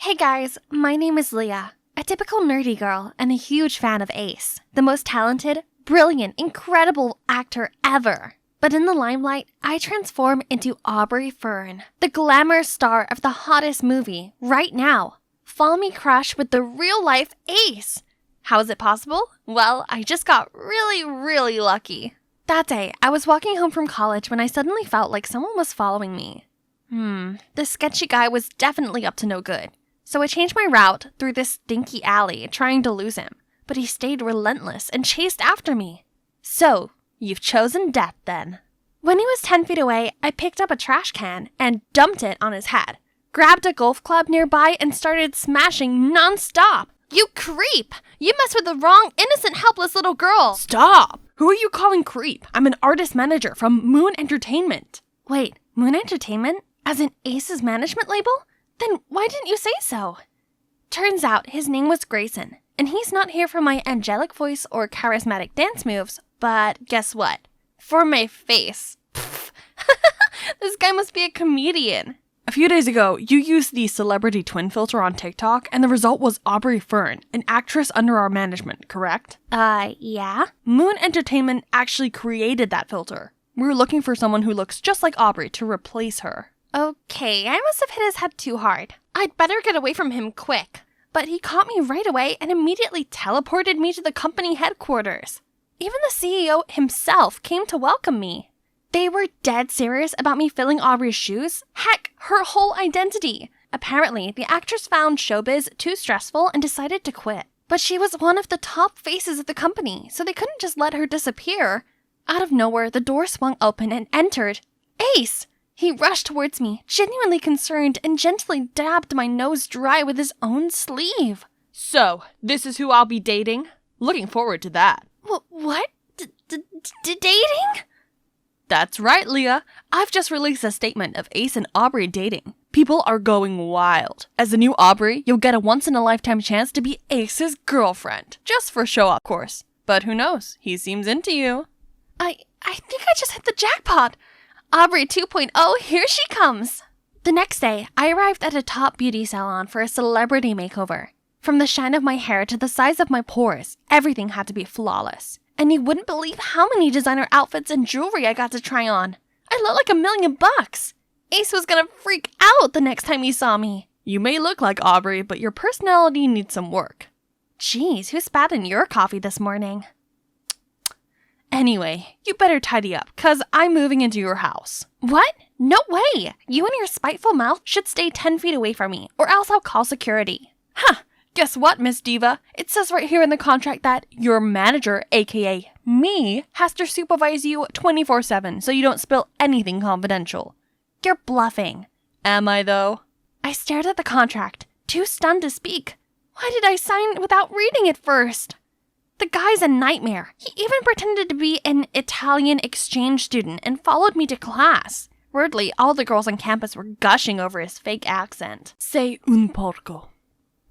Hey guys, my name is Leah, a typical nerdy girl and a huge fan of Ace, the most talented, brilliant, incredible actor ever. But in the limelight, I transform into Aubrey Fern, the glamour star of the hottest movie right now. Follow me crush with the real-life Ace. How is it possible? Well, I just got really lucky. That day, I was walking home from college when I suddenly felt like someone was following me. This sketchy guy was definitely up to no good. So I changed my route through this stinky alley, trying to lose him. But he stayed relentless and chased after me. So, you've chosen death then. When he was 10 feet away, I picked up a trash can and dumped it on his head. Grabbed a golf club nearby and started smashing non-stop. You creep! You messed with the wrong, innocent, helpless little girl! Stop! Who are you calling creep? I'm an artist manager from Moon Entertainment. Wait, Moon Entertainment? As in Ace's management label? Then why didn't you say so? Turns out his name was Grayson, and he's not here for my angelic voice or charismatic dance moves, but guess what? For my face. This guy must be a comedian. A few days ago, you used the celebrity twin filter on TikTok, and the result was Aubrey Fern, an actress under our management, correct? Yeah? Moon Entertainment actually created that filter. We were looking for someone who looks just like Aubrey to replace her. Okay, I must have hit his head too hard. I'd better get away from him quick. But he caught me right away and immediately teleported me to the company headquarters. Even the CEO himself came to welcome me. They were dead serious about me filling Aubrey's shoes. Heck, her whole identity. Apparently, the actress found showbiz too stressful and decided to quit. But she was one of the top faces of the company, so they couldn't just let her disappear. Out of nowhere, the door swung open and entered Ace. He rushed towards me, genuinely concerned, and gently dabbed my nose dry with his own sleeve. So, this is who I'll be dating? Looking forward to that. What? Dating? That's right, Leah. I've just released a statement of Ace and Aubrey dating. People are going wild. As the new Aubrey, you'll get a once-in-a-lifetime chance to be Ace's girlfriend. Just for show, of course. But who knows? He seems into you. I think I just hit the jackpot. Aubrey 2.0, here she comes. The next day, I arrived at a top beauty salon for a celebrity makeover. From the shine of my hair to the size of my pores, everything had to be flawless. And you wouldn't believe how many designer outfits and jewelry I got to try on. I looked like $1 million. Ace was gonna freak out the next time he saw me. You may look like Aubrey, but your personality needs some work. Jeez, who spat in your coffee this morning? Anyway, you better tidy up, cause I'm moving into your house. What? No way! You and your spiteful mouth should stay 10 feet away from me, or else I'll call security. Huh, guess what, Miss Diva? It says right here in the contract that your manager, aka me, has to supervise you 24/7 so you don't spill anything confidential. You're bluffing. Am I though? I stared at the contract, too stunned to speak. Why did I sign without reading it first? The guy's a nightmare. He even pretended to be an Italian exchange student and followed me to class. Weirdly, all the girls on campus were gushing over his fake accent. Sei un porco.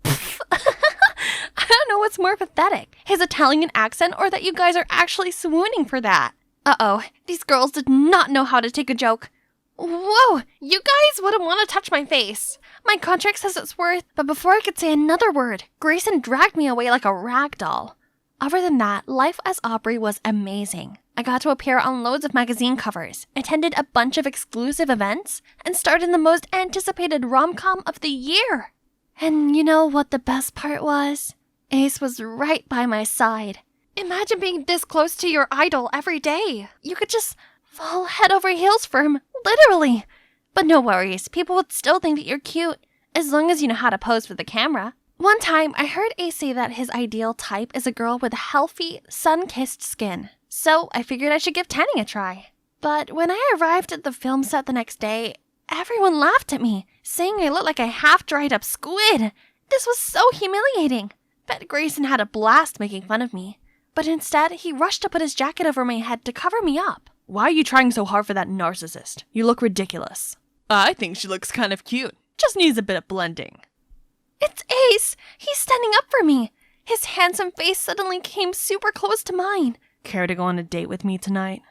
I don't know what's more pathetic, his Italian accent or that you guys are actually swooning for that. Uh-oh, these girls did not know how to take a joke. Whoa, you guys wouldn't want to touch my face. My contract says it's worth, but before I could say another word, Grayson dragged me away like a rag doll. Other than that, life as Aubrey was amazing. I got to appear on loads of magazine covers, attended a bunch of exclusive events, and starred in the most anticipated rom-com of the year. And you know what the best part was? Ace was right by my side. Imagine being this close to your idol every day. You could just fall head over heels for him, literally. But no worries, people would still think that you're cute, as long as you know how to pose for the camera. One time, I heard Ace say that his ideal type is a girl with healthy, sun-kissed skin. So I figured I should give tanning a try. But when I arrived at the film set the next day, everyone laughed at me, saying I looked like a half-dried-up squid. This was so humiliating. Bet Grayson had a blast making fun of me. But instead, he rushed to put his jacket over my head to cover me up. Why are you trying so hard for that narcissist? You look ridiculous. I think she looks kind of cute. Just needs a bit of blending. It's Ace! He's standing up for me! His handsome face suddenly came super close to mine. Care to go on a date with me tonight?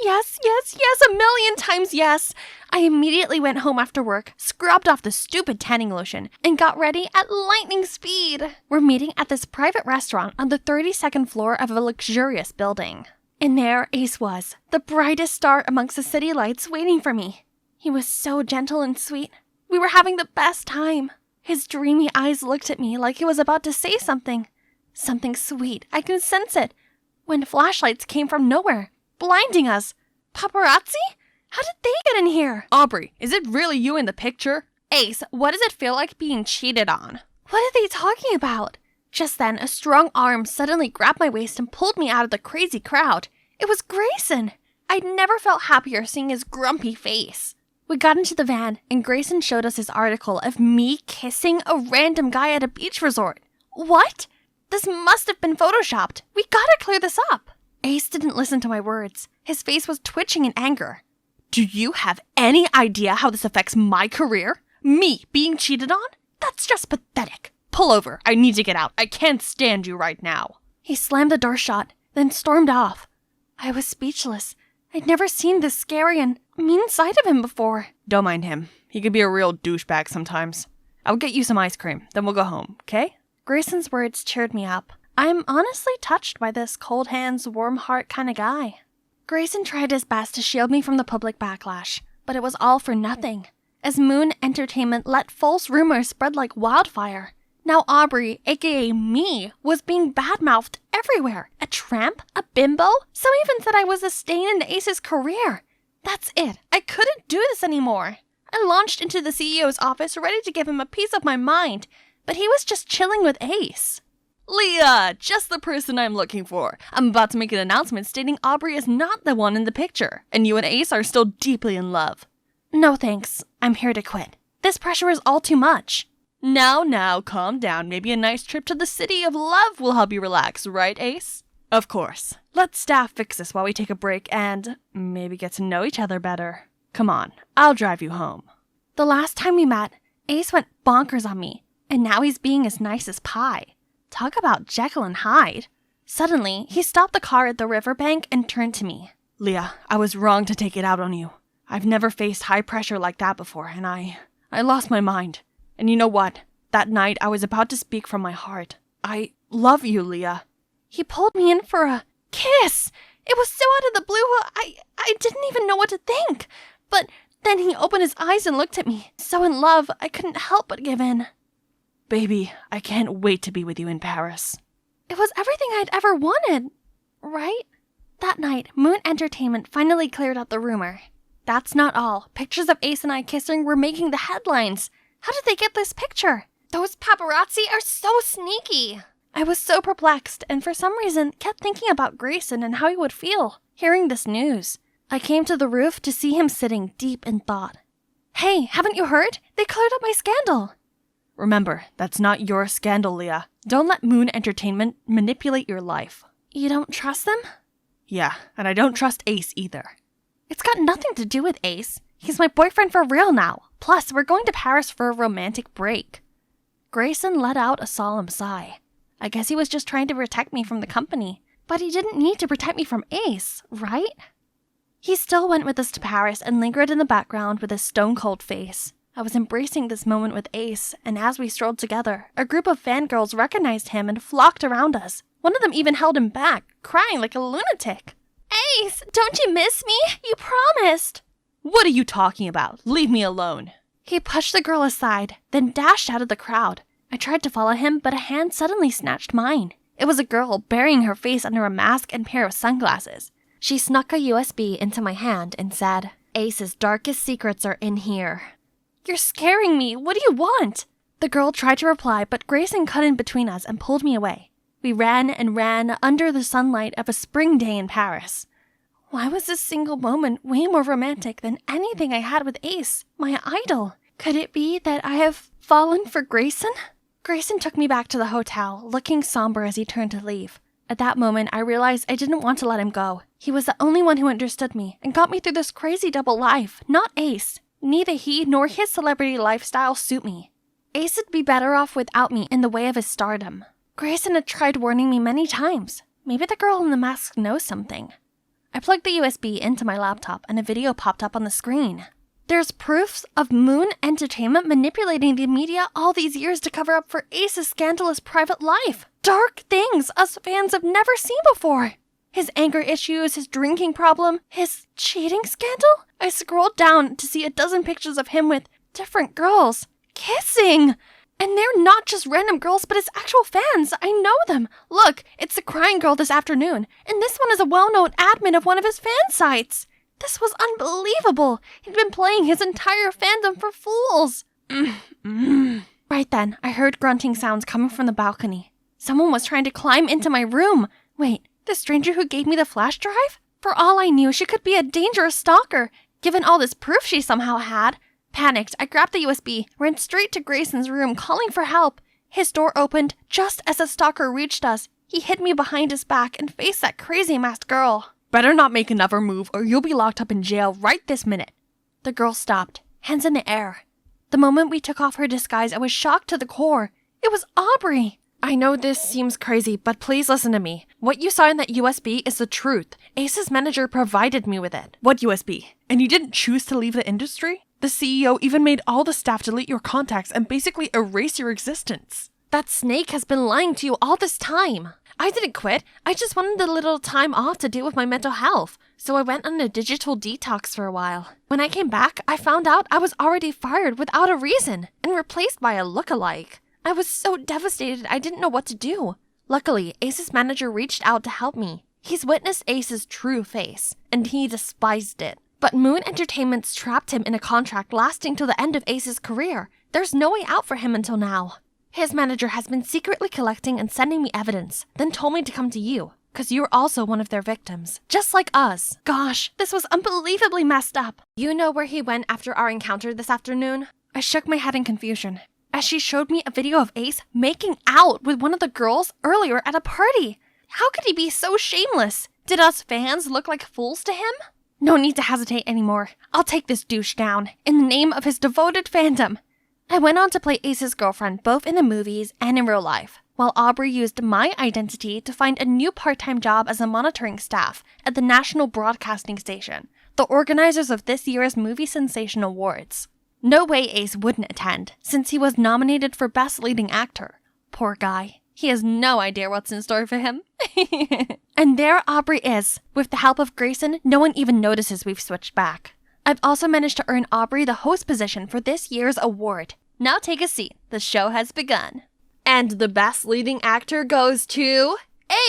Yes, yes, yes, a million times yes. I immediately went home after work, scrubbed off the stupid tanning lotion, and got ready at lightning speed. We're meeting at this private restaurant on the 32nd floor of a luxurious building. And there Ace was, the brightest star amongst the city lights waiting for me. He was so gentle and sweet. We were having the best time. His dreamy eyes looked at me like he was about to say something. Something sweet, I can sense it. When flashlights came from nowhere, blinding us. Paparazzi? How did they get in here? Aubrey, is it really you in the picture? Ace, what does it feel like being cheated on? What are they talking about? Just then, a strong arm suddenly grabbed my waist and pulled me out of the crazy crowd. It was Grayson. I'd never felt happier seeing his grumpy face. We got into the van, and Grayson showed us his article of me kissing a random guy at a beach resort. What? This must have been photoshopped. We gotta clear this up. Ace didn't listen to my words. His face was twitching in anger. Do you have any idea how this affects my career? Me being cheated on? That's just pathetic. Pull over. I need to get out. I can't stand you right now. He slammed the door shut, then stormed off. I was speechless. I'd never seen this scary and mean side of him before. Don't mind him. He could be a real douchebag sometimes. I'll get you some ice cream, then we'll go home, okay? Grayson's words cheered me up. I'm honestly touched by this cold hands, warm heart kind of guy. Grayson tried his best to shield me from the public backlash, but it was all for nothing, as Moon Entertainment let false rumors spread like wildfire. Now Aubrey, aka me, was being badmouthed everywhere. A tramp? A bimbo? Some even said I was a stain in Ace's career. That's it. I couldn't do this anymore. I launched into the CEO's office ready to give him a piece of my mind, but he was just chilling with Ace. Leah, just the person I'm looking for. I'm about to make an announcement stating Aubrey is not the one in the picture, and you and Ace are still deeply in love. No thanks. I'm here to quit. This pressure is all too much. Now, calm down. Maybe a nice trip to the city of love will help you relax, right, Ace? Of course. Let staff fix this while we take a break and maybe get to know each other better. Come on, I'll drive you home. The last time we met, Ace went bonkers on me, and now he's being as nice as pie. Talk about Jekyll and Hyde. Suddenly, he stopped the car at the riverbank and turned to me. Leah, I was wrong to take it out on you. I've never faced high pressure like that before, and I lost my mind. And you know what? That night, I was about to speak from my heart. I love you, Leah. He pulled me in for a kiss. It was so out of the blue, I didn't even know what to think. But then he opened his eyes and looked at me. So in love, I couldn't help but give in. Baby, I can't wait to be with you in Paris. It was everything I'd ever wanted, right? That night, Moon Entertainment finally cleared up the rumor. That's not all. Pictures of Ace and I kissing were making the headlines. How did they get this picture? Those paparazzi are so sneaky. I was so perplexed and for some reason kept thinking about Grayson and how he would feel hearing this news. I came to the roof to see him sitting deep in thought. Hey, haven't you heard? They cleared up my scandal. Remember, that's not your scandal, Leah. Don't let Moon Entertainment manipulate your life. You don't trust them? Yeah, and I don't trust Ace either. It's got nothing to do with Ace. He's my boyfriend for real now. Plus, we're going to Paris for a romantic break. Grayson let out a solemn sigh. I guess he was just trying to protect me from the company. But he didn't need to protect me from Ace, right? He still went with us to Paris and lingered in the background with his stone-cold face. I was embracing this moment with Ace, and as we strolled together, a group of fangirls recognized him and flocked around us. One of them even held him back, crying like a lunatic. Ace, don't you miss me? You promised. What are you talking about? Leave me alone. He pushed the girl aside, then dashed out of the crowd. I tried to follow him, but a hand suddenly snatched mine. It was a girl burying her face under a mask and pair of sunglasses. She snuck a USB into my hand and said, Ace's darkest secrets are in here. You're scaring me. What do you want? The girl tried to reply, but Grayson cut in between us and pulled me away. We ran and ran under the sunlight of a spring day in Paris. Why was this single moment way more romantic than anything I had with Ace, my idol? Could it be that I have fallen for Grayson? Grayson took me back to the hotel, looking somber as he turned to leave. At that moment, I realized I didn't want to let him go. He was the only one who understood me and got me through this crazy double life, not Ace. Neither he nor his celebrity lifestyle suit me. Ace would be better off without me in the way of his stardom. Grayson had tried warning me many times. Maybe the girl in the mask knows something. I plugged the USB into my laptop and a video popped up on the screen. There's proofs of Moon Entertainment manipulating the media all these years to cover up for Ace's scandalous private life. Dark things us fans have never seen before. His anger issues, his drinking problem, his cheating scandal? I scrolled down to see a dozen pictures of him with different girls kissing. And they're not just random girls, but it's actual fans. I know them. Look, it's the crying girl this afternoon. And this one is a well-known admin of one of his fan sites. This was unbelievable. He'd been playing his entire fandom for fools. Right then, I heard grunting sounds coming from the balcony. Someone was trying to climb into my room. Wait, the stranger who gave me the flash drive? For all I knew, she could be a dangerous stalker, given all this proof she somehow had. Panicked, I grabbed the USB, ran straight to Grayson's room, calling for help. His door opened just as the stalker reached us. He hit me behind his back and faced that crazy masked girl. Better not make another move or you'll be locked up in jail right this minute. The girl stopped, hands in the air. The moment we took off her disguise, I was shocked to the core. It was Aubrey. I know this seems crazy, but please listen to me. What you saw in that USB is the truth. Ace's manager provided me with it. What USB? And you didn't choose to leave the industry? The CEO even made all the staff delete your contacts and basically erase your existence. That snake has been lying to you all this time. I didn't quit. I just wanted a little time off to deal with my mental health. So I went on a digital detox for a while. When I came back, I found out I was already fired without a reason and replaced by a lookalike. I was so devastated I didn't know what to do. Luckily, Ace's manager reached out to help me. He's witnessed Ace's true face, and he despised it. But Moon Entertainment's trapped him in a contract lasting till the end of Ace's career. There's no way out for him until now. His manager has been secretly collecting and sending me evidence, then told me to come to you, because you're also one of their victims, just like us. Gosh, this was unbelievably messed up. You know where he went after our encounter this afternoon? I shook my head in confusion, as she showed me a video of Ace making out with one of the girls earlier at a party. How could he be so shameless? Did us fans look like fools to him? No need to hesitate anymore. I'll take this douche down, in the name of his devoted fandom. I went on to play Ace's girlfriend both in the movies and in real life, while Aubrey used my identity to find a new part-time job as a monitoring staff at the National Broadcasting Station, the organizers of this year's Movie Sensation Awards. No way Ace wouldn't attend, since he was nominated for Best Leading Actor. Poor guy. He has no idea what's in store for him. And there Aubrey is. With the help of Grayson, no one even notices we've switched back. I've also managed to earn Aubrey the host position for this year's award. Now take a seat. The show has begun. And the Best Leading Actor goes to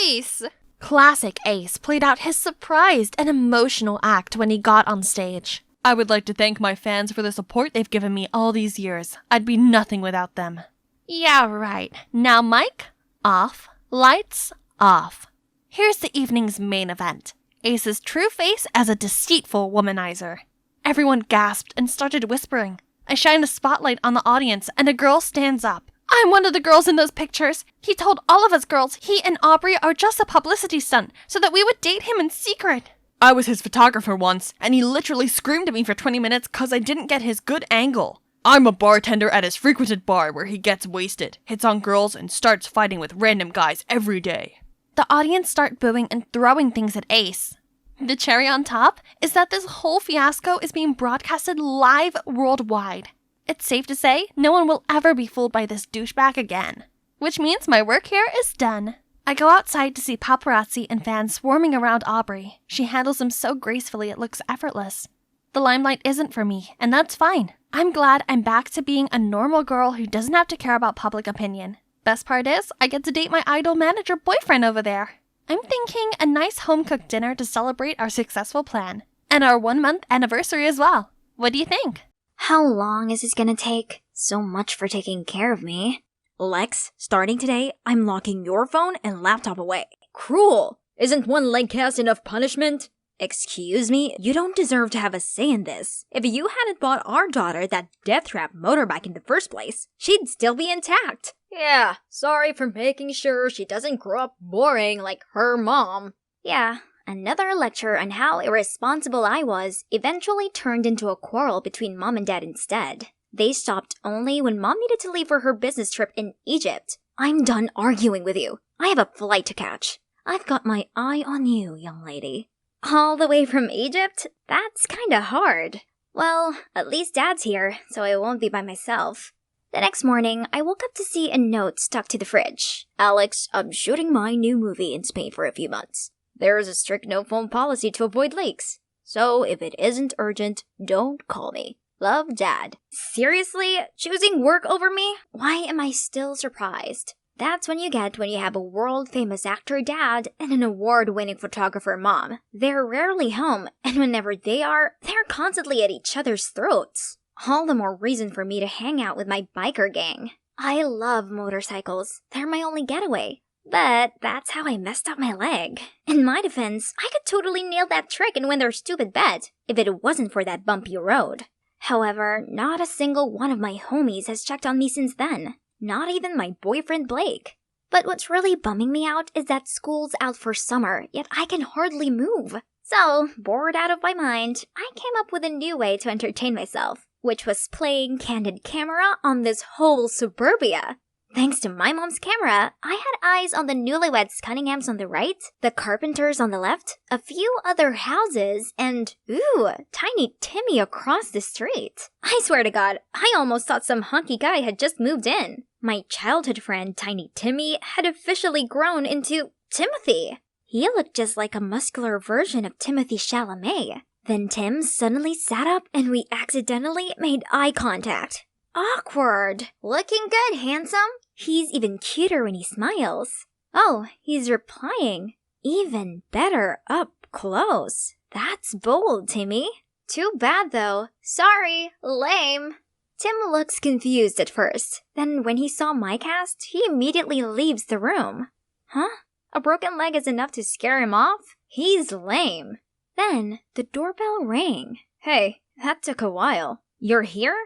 Ace! Classic Ace played out his surprised and emotional act when he got on stage. I would like to thank my fans for the support they've given me all these years. I'd be nothing without them. Yeah, right. Now mic off, lights off. Here's the evening's main event. Ace's true face as a deceitful womanizer. Everyone gasped and started whispering. I shined a spotlight on the audience and a girl stands up. I'm one of the girls in those pictures. He told all of us girls he and Aubrey are just a publicity stunt so that we would date him in secret. I was his photographer once, and he literally screamed at me for 20 minutes because I didn't get his good angle. I'm a bartender at his frequented bar where he gets wasted, hits on girls, and starts fighting with random guys every day. The audience start booing and throwing things at Ace. The cherry on top is that this whole fiasco is being broadcasted live worldwide. It's safe to say no one will ever be fooled by this douchebag again. Which means my work here is done. I go outside to see paparazzi and fans swarming around Aubrey. She handles them so gracefully it looks effortless. The limelight isn't for me, and that's fine. I'm glad I'm back to being a normal girl who doesn't have to care about public opinion. Best part is, I get to date my idol manager boyfriend over there. I'm thinking a nice home-cooked dinner to celebrate our successful plan. And our 1-month anniversary as well. What do you think? How long is this gonna take? So much for taking care of me. Lex, starting today, I'm locking your phone and laptop away. Cruel! Isn't one leg cast enough punishment? Excuse me? You don't deserve to have a say in this. If you hadn't bought our daughter that death trap motorbike in the first place, she'd still be intact. Yeah, sorry for making sure she doesn't grow up boring like her mom. Yeah, another lecture on how irresponsible I was eventually turned into a quarrel between mom and dad instead. They stopped only when mom needed to leave for her business trip in Egypt. I'm done arguing with you. I have a flight to catch. I've got my eye on you, young lady. All the way from Egypt? That's kinda hard. Well, at least Dad's here, so I won't be by myself. The next morning, I woke up to see a note stuck to the fridge. Alex, I'm shooting my new movie in Spain for a few months. There is a strict no-phone policy to avoid leaks. So if it isn't urgent, don't call me. Love, Dad. Seriously? Choosing work over me? Why am I still surprised? That's what you get when you have a world-famous actor dad and an award-winning photographer mom. They're rarely home, and whenever they are, they're constantly at each other's throats. All the more reason for me to hang out with my biker gang. I love motorcycles. They're my only getaway. But that's how I messed up my leg. In my defense, I could totally nail that trick and win their stupid bet if it wasn't for that bumpy road. However, not a single one of my homies has checked on me since then. Not even my boyfriend Blake. But what's really bumming me out is that school's out for summer, yet I can hardly move. So, bored out of my mind, I came up with a new way to entertain myself, which was playing candid camera on this whole suburbia. Thanks to my mom's camera, I had eyes on the newlyweds Cunninghams on the right, the Carpenters on the left, a few other houses, and, ooh, Tiny Timmy across the street. I swear to God, I almost thought some hunky guy had just moved in. My childhood friend Tiny Timmy had officially grown into Timothy. He looked just like a muscular version of Timothy Chalamet. Then Tim suddenly sat up and we accidentally made eye contact. Awkward. Looking good, handsome. He's even cuter when he smiles. Oh, he's replying. Even better up close. That's bold, Timmy. Too bad, though. Sorry, lame. Tim looks confused at first. Then when he saw my cast, he immediately leaves the room. Huh? A broken leg is enough to scare him off? He's lame. Then the doorbell rang. Hey, that took a while. You're here?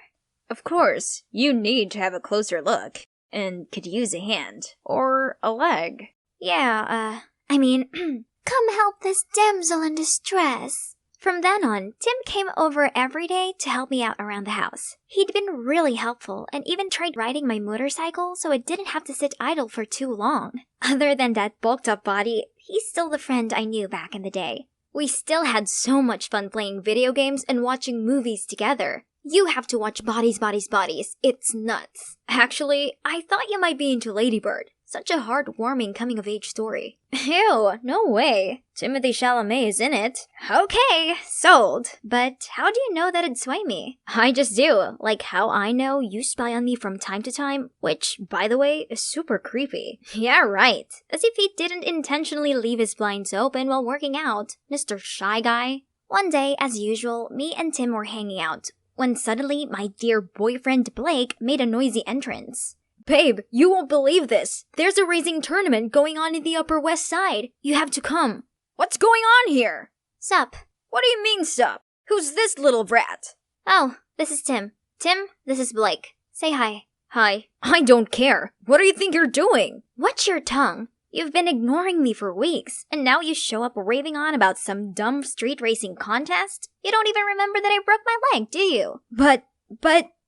Of course, you need to have a closer look, and could use a hand, or a leg. Yeah, come help this damsel in distress. From then on, Tim came over every day to help me out around the house. He'd been really helpful and even tried riding my motorcycle so it didn't have to sit idle for too long. Other than that bulked up body, he's still the friend I knew back in the day. We still had so much fun playing video games and watching movies together. You have to watch Bodies, Bodies, Bodies. It's nuts. Actually, I thought you might be into Lady Bird. Such a heartwarming coming-of-age story. Ew, no way. Timothy Chalamet is in it. Okay, sold. But how do you know that it'd sway me? I just do. Like how I know you spy on me from time to time, which, by the way, is super creepy. Yeah, right. As if he didn't intentionally leave his blinds open while working out. Mr. Shy Guy. One day, as usual, me and Tim were hanging out, when suddenly my dear boyfriend Blake made a noisy entrance. Babe, you won't believe this. There's a racing tournament going on in the Upper West Side. You have to come. What's going on here? Sup? What do you mean, sup? Who's this little brat? Oh, this is Tim. Tim, this is Blake. Say hi. Hi. I don't care. What do you think you're doing? Watch your tongue. You've been ignoring me for weeks, and now you show up raving on about some dumb street racing contest? You don't even remember that I broke my leg, do you? But,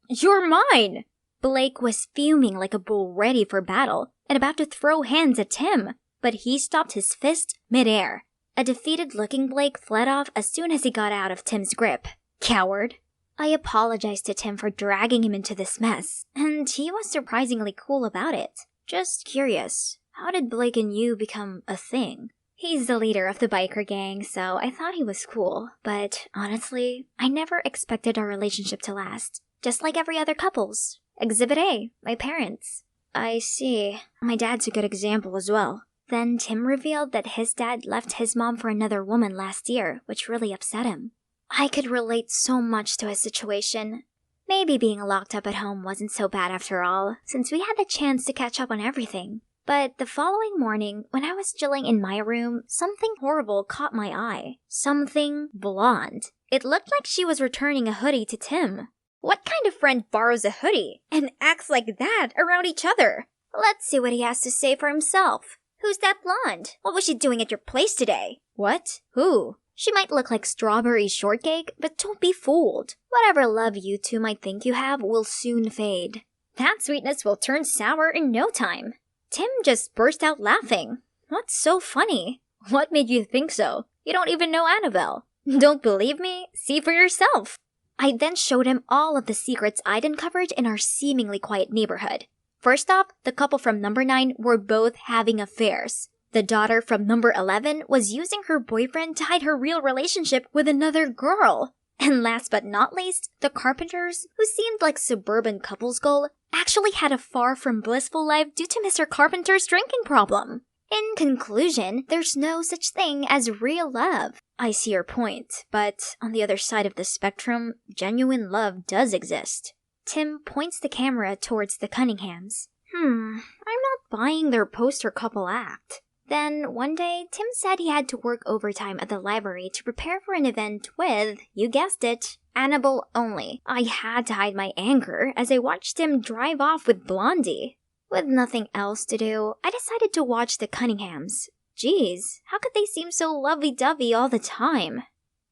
you're mine! Blake was fuming like a bull ready for battle and about to throw hands at Tim, but he stopped his fist midair. A defeated-looking Blake fled off as soon as he got out of Tim's grip. Coward. I apologized to Tim for dragging him into this mess, and he was surprisingly cool about it. Just curious, how did Blake and you become a thing? He's the leader of the biker gang, so I thought he was cool, but honestly, I never expected our relationship to last. Just like every other couple's. Exhibit A, my parents. I see. My dad's a good example as well. Then Tim revealed that his dad left his mom for another woman last year, which really upset him. I could relate so much to his situation. Maybe being locked up at home wasn't so bad after all, since we had the chance to catch up on everything. But the following morning, when I was chilling in my room, something horrible caught my eye. Something blonde. It looked like she was returning a hoodie to Tim. What kind of friend borrows a hoodie and acts like that around each other? Let's see what he has to say for himself. Who's that blonde? What was she doing at your place today? What? Who? She might look like strawberry shortcake, but don't be fooled. Whatever love you two might think you have will soon fade. That sweetness will turn sour in no time. Tim just burst out laughing. What's so funny? What made you think so? You don't even know Annabelle. Don't believe me? See for yourself. I then showed him all of the secrets I'd uncovered in our seemingly quiet neighborhood. First off, the couple from number 9 were both having affairs. The daughter from number 11 was using her boyfriend to hide her real relationship with another girl. And last but not least, the Carpenters, who seemed like suburban couples goal, actually had a far from blissful life due to Mr. Carpenter's drinking problem. In conclusion, there's no such thing as real love. I see your point, but on the other side of the spectrum, genuine love does exist. Tim points the camera towards the Cunninghams. I'm not buying their poster couple act. Then, one day, Tim said he had to work overtime at the library to prepare for an event with, you guessed it, Annabelle only. I had to hide my anger as I watched him drive off with Blondie. With nothing else to do, I decided to watch the Cunninghams. Geez, how could they seem so lovey-dovey all the time?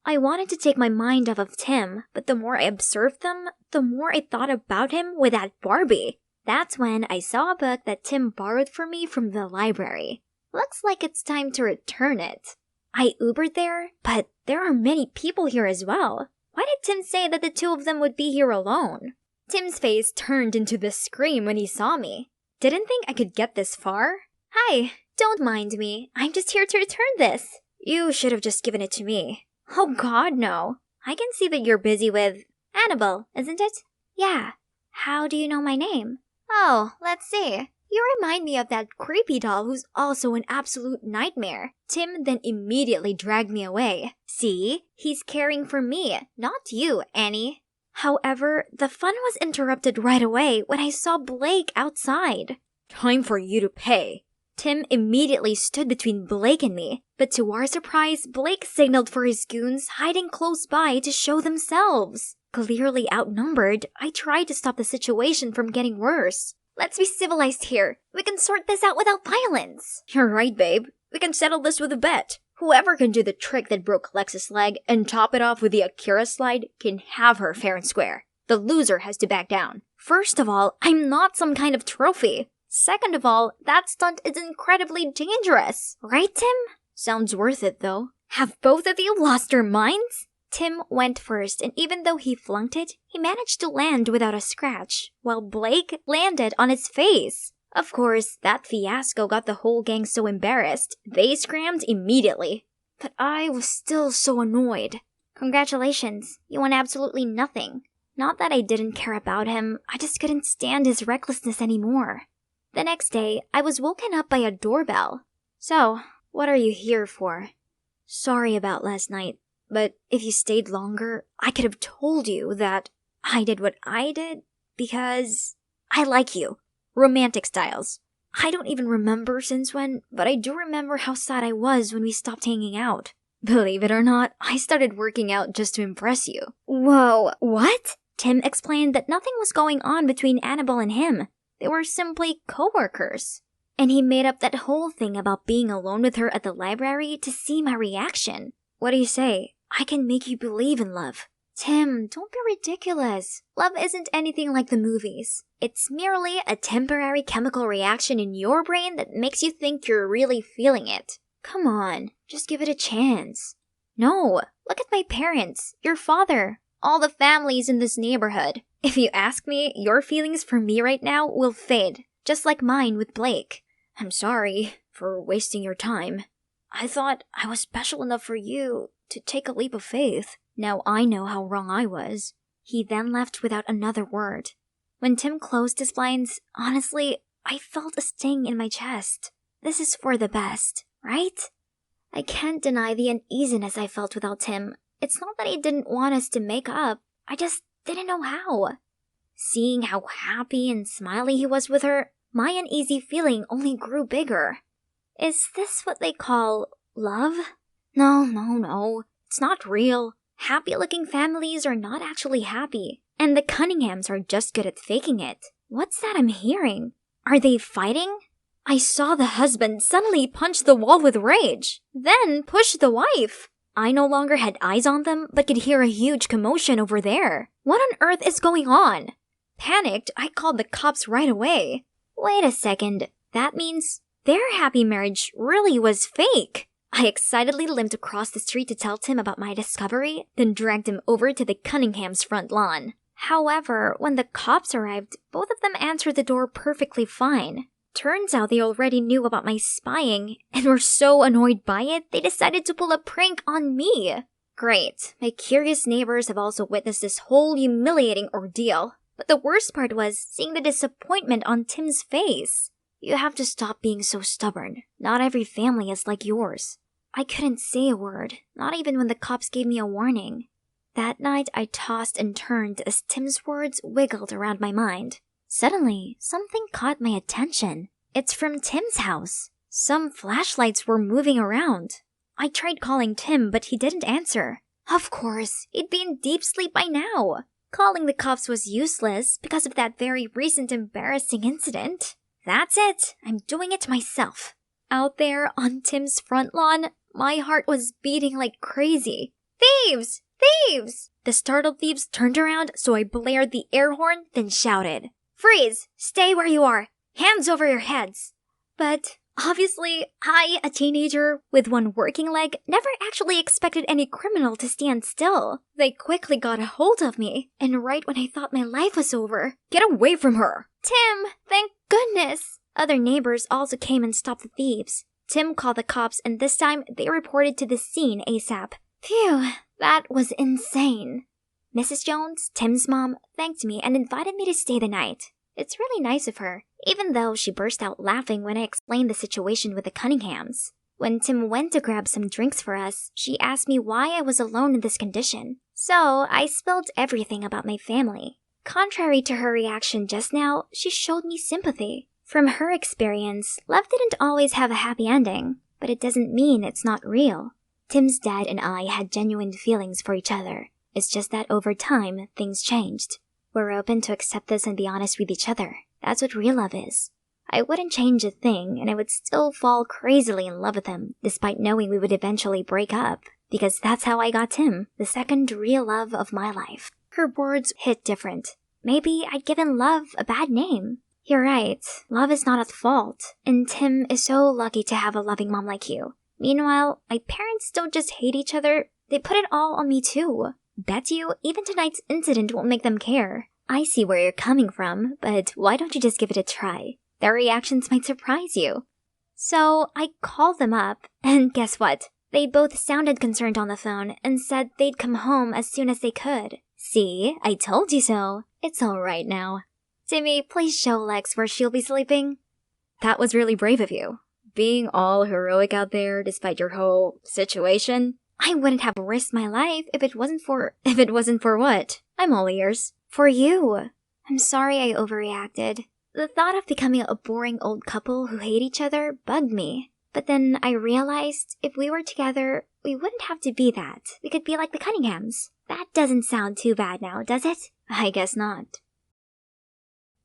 I wanted to take my mind off of Tim, but the more I observed them, the more I thought about him with that Barbie. That's when I saw a book that Tim borrowed for me from the library. Looks like it's time to return it. I Ubered there, but there are many people here as well. Why did Tim say that the two of them would be here alone? Tim's face turned into this scream when he saw me. Didn't think I could get this far? Hi, don't mind me. I'm just here to return this. You should have just given it to me. Oh god, no. I can see that you're busy with Annabelle, isn't it? Yeah. How do you know my name? Oh, let's see. You remind me of that creepy doll who's also an absolute nightmare. Tim then immediately dragged me away. See? He's caring for me, not you, Annie. However, the fun was interrupted right away when I saw Blake outside. Time for you to pay. Tim immediately stood between Blake and me, but to our surprise, Blake signaled for his goons hiding close by to show themselves. Clearly outnumbered, I tried to stop the situation from getting worse. Let's be civilized here. We can sort this out without violence. You're right, babe. We can settle this with a bet. Whoever can do the trick that broke Lex's leg and top it off with the Akira slide can have her fair and square. The loser has to back down. First of all, I'm not some kind of trophy. Second of all, that stunt is incredibly dangerous. Right, Tim? Sounds worth it, though. Have both of you lost your minds? Tim went first, and even though he flunked it, he managed to land without a scratch, while Blake landed on his face. Of course, that fiasco got the whole gang so embarrassed, they scrammed immediately. But I was still so annoyed. Congratulations, you won absolutely nothing. Not that I didn't care about him, I just couldn't stand his recklessness anymore. The next day, I was woken up by a doorbell. So, what are you here for? Sorry about last night, but if you stayed longer, I could have told you that I did what I did because I like you. Romantic styles. I don't even remember since when, but I do remember how sad I was when we stopped hanging out. Believe it or not, I started working out just to impress you. Whoa, what? Tim explained that nothing was going on between Annabelle and him. They were simply co-workers. And he made up that whole thing about being alone with her at the library to see my reaction. What do you say? I can make you believe in love. Tim, don't be ridiculous. Love isn't anything like the movies. It's merely a temporary chemical reaction in your brain that makes you think you're really feeling it. Come on, just give it a chance. No, look at my parents, your father, all the families in this neighborhood. If you ask me, your feelings for me right now will fade, just like mine with Blake. I'm sorry for wasting your time. I thought I was special enough for you to take a leap of faith. Now I know how wrong I was. He then left without another word. When Tim closed his blinds, honestly, I felt a sting in my chest. This is for the best, right? I can't deny the uneasiness I felt without Tim. It's not that he didn't want us to make up. I just didn't know how. Seeing how happy and smiley he was with her, my uneasy feeling only grew bigger. Is this what they call love? No. It's not real. Happy-looking families are not actually happy, and the Cunninghams are just good at faking it. What's that I'm hearing? Are they fighting? I saw the husband suddenly punch the wall with rage, then push the wife. I no longer had eyes on them, but could hear a huge commotion over there. What on earth is going on? Panicked, I called the cops right away. Wait a second, that means their happy marriage really was fake. I excitedly limped across the street to tell Tim about my discovery, then dragged him over to the Cunningham's front lawn. However, when the cops arrived, both of them answered the door perfectly fine. Turns out they already knew about my spying, and were so annoyed by it, they decided to pull a prank on me. Great, my curious neighbors have also witnessed this whole humiliating ordeal. But the worst part was seeing the disappointment on Tim's face. You have to stop being so stubborn. Not every family is like yours. I couldn't say a word, not even when the cops gave me a warning. That night, I tossed and turned as Tim's words wiggled around my mind. Suddenly, something caught my attention. It's from Tim's house. Some flashlights were moving around. I tried calling Tim, but he didn't answer. Of course, he'd be in deep sleep by now. Calling the cops was useless because of that very recent embarrassing incident. That's it. I'm doing it myself. Out there on Tim's front lawn, my heart was beating like crazy. Thieves! Thieves! The startled thieves turned around, so I blared the air horn, then shouted, "Freeze! Stay where you are! Hands over your heads!" But obviously, I, a teenager with one working leg, never actually expected any criminal to stand still. They quickly got a hold of me, and right when I thought my life was over, "Get away from her!" Tim, thank goodness! Other neighbors also came and stopped the thieves. Tim called the cops, and this time they reported to the scene ASAP. Phew, that was insane. Mrs. Jones, Tim's mom, thanked me and invited me to stay the night. It's really nice of her, even though she burst out laughing when I explained the situation with the Cunninghams. When Tim went to grab some drinks for us, she asked me why I was alone in this condition. So I spilled everything about my family. Contrary to her reaction just now, she showed me sympathy. From her experience, love didn't always have a happy ending, but it doesn't mean it's not real. Tim's dad and I had genuine feelings for each other. It's just that over time, things changed. We're open to accept this and be honest with each other. That's what real love is. I wouldn't change a thing, and I would still fall crazily in love with him, despite knowing we would eventually break up. Because that's how I got Tim, the second real love of my life. Her words hit different. Maybe I'd given love a bad name. You're right, love is not at fault, and Tim is so lucky to have a loving mom like you. Meanwhile, my parents don't just hate each other, they put it all on me too. Bet you, even tonight's incident won't make them care. I see where you're coming from, but why don't you just give it a try? Their reactions might surprise you. So, I called them up, and guess what? They both sounded concerned on the phone and said they'd come home as soon as they could. See, I told you so. It's alright now. Timmy, please show Lex where she'll be sleeping. That was really brave of you. Being all heroic out there despite your whole situation. I wouldn't have risked my life if it wasn't for what? I'm all ears. For you. I'm sorry I overreacted. The thought of becoming a boring old couple who hate each other bugged me. But then I realized if we were together, we wouldn't have to be that. We could be like the Cunninghams. That doesn't sound too bad now, does it? I guess not.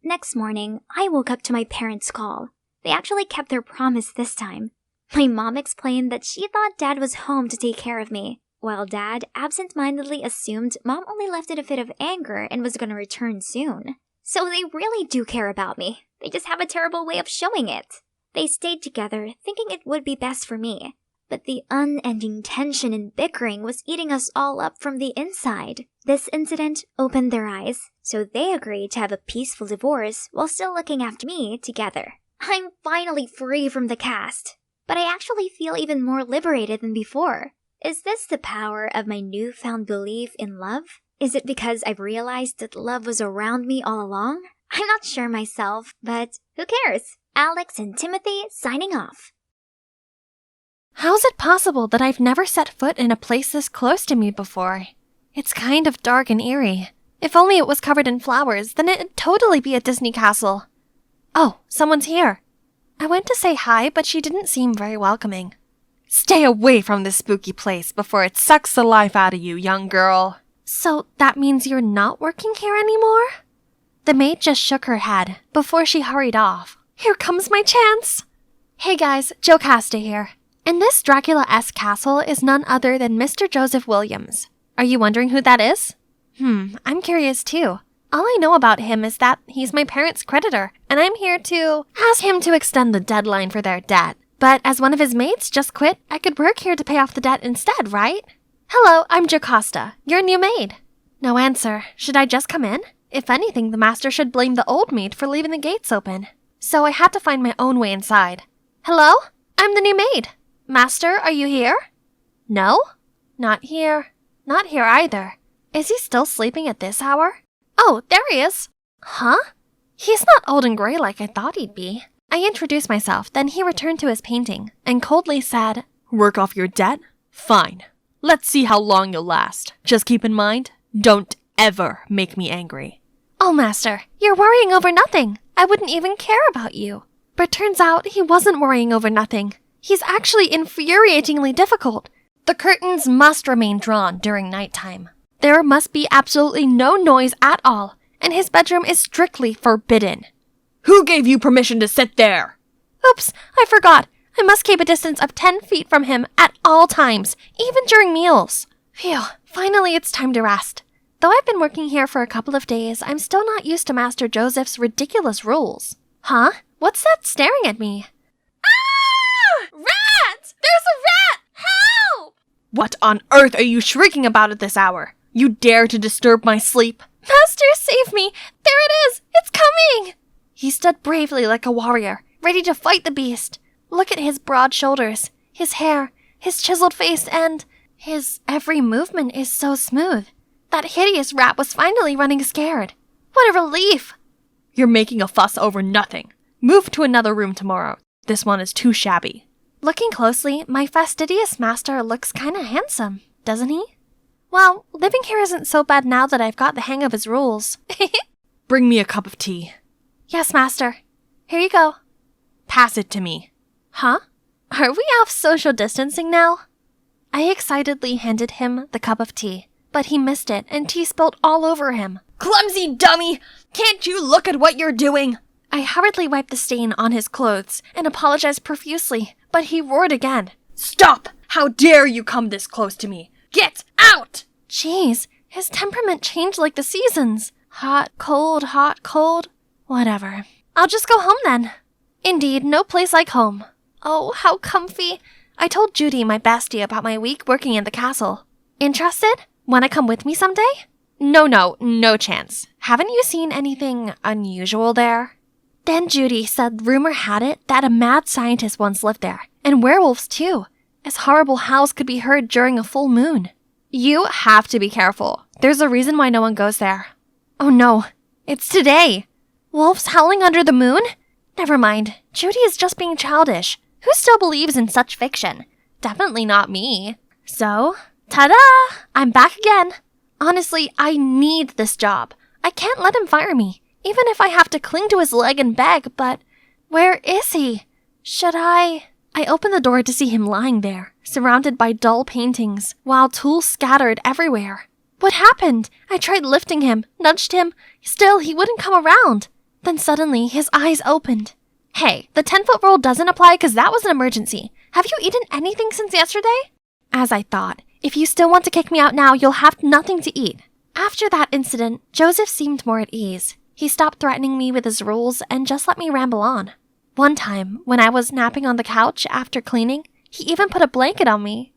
Next morning, I woke up to my parents' call. They actually kept their promise this time. My mom explained that she thought Dad was home to take care of me, while Dad absent-mindedly assumed Mom only left in a fit of anger and was going to return soon. So they really do care about me. They just have a terrible way of showing it. They stayed together, thinking it would be best for me. But the unending tension and bickering was eating us all up from the inside. This incident opened their eyes, so they agreed to have a peaceful divorce while still looking after me together. I'm finally free from the cast, but I actually feel even more liberated than before. Is this the power of my newfound belief in love? Is it because I've realized that love was around me all along? I'm not sure myself, but who cares? Alex and Timothy signing off. How's it possible that I've never set foot in a place this close to me before? It's kind of dark and eerie. If only it was covered in flowers, then it'd totally be a Disney castle. Oh, someone's here. I went to say hi, but she didn't seem very welcoming. Stay away from this spooky place before it sucks the life out of you, young girl. So that means you're not working here anymore? The maid just shook her head before she hurried off. Here comes my chance! Hey guys, Jocasta here. And this Dracula-esque castle is none other than Mr. Joseph Williams. Are you wondering who that is? I'm curious too. All I know about him is that he's my parents' creditor, and I'm here to ask him to extend the deadline for their debt. But as one of his mates just quit, I could work here to pay off the debt instead, right? Hello, I'm Jocasta, your new maid. No answer. Should I just come in? If anything, the master should blame the old maid for leaving the gates open. So I had to find my own way inside. Hello? I'm the new maid. Master, are you here? No? Not here. Not here either. Is he still sleeping at this hour? Oh, there he is. Huh? He's not old and gray like I thought he'd be. I introduced myself, then he returned to his painting and coldly said, Work off your debt? Fine. Let's see how long you'll last. Just keep in mind, don't ever make me angry. Oh, master, you're worrying over nothing. I wouldn't even care about you. But turns out he wasn't worrying over nothing. He's actually infuriatingly difficult. The curtains must remain drawn during nighttime. There must be absolutely no noise at all, and his bedroom is strictly forbidden. Who gave you permission to sit there? Oops, I forgot. I must keep a distance of 10 feet from him at all times, even during meals. Phew, finally it's time to rest. Though I've been working here for a couple of days, I'm still not used to Master Joseph's ridiculous rules. Huh? What's that staring at me? Ah! Rat! There's a rat! Help! What on earth are you shrieking about at this hour? You dare to disturb my sleep? Master, save me! There it is! It's coming! He stood bravely like a warrior, ready to fight the beast. Look at his broad shoulders, his hair, his chiseled face, and his every movement is so smooth. That hideous rat was finally running scared. What a relief! You're making a fuss over nothing. Move to another room tomorrow. This one is too shabby. Looking closely, my fastidious master looks kinda handsome, doesn't he? Well, living here isn't so bad now that I've got the hang of his rules. Bring me a cup of tea. Yes, master. Here you go. Pass it to me. Huh? Are we off social distancing now? I excitedly handed him the cup of tea, but he missed it and tea spilled all over him. Clumsy dummy! Can't you look at what you're doing? I hurriedly wiped the stain on his clothes and apologized profusely, but he roared again. Stop! How dare you come this close to me? Get out! Jeez, his temperament changed like the seasons. Hot, cold. Whatever. I'll just go home then. Indeed, no place like home. Oh, how comfy. I told Judy, my bestie, about my week working in the castle. Interested? Wanna come with me someday? No chance. Haven't you seen anything unusual there? Then Judy said rumor had it that a mad scientist once lived there, and werewolves too, as horrible howls could be heard during a full moon. You have to be careful. There's a reason why no one goes there. Oh no, it's today. Wolves howling under the moon? Never mind, Judy is just being childish. Who still believes in such fiction? Definitely not me. So, ta-da! I'm back again. Honestly, I need this job. I can't let him fire me, even if I have to cling to his leg and beg, but where is he? Should I opened the door to see him lying there, surrounded by dull paintings, while tools scattered everywhere. What happened? I tried lifting him, nudged him. Still, he wouldn't come around. Then suddenly, his eyes opened. Hey, the 10-foot rule doesn't apply because that was an emergency. Have you eaten anything since yesterday? As I thought, if you still want to kick me out now, you'll have nothing to eat. After that incident, Joseph seemed more at ease. He stopped threatening me with his rules and just let me ramble on. One time, when I was napping on the couch after cleaning, he even put a blanket on me.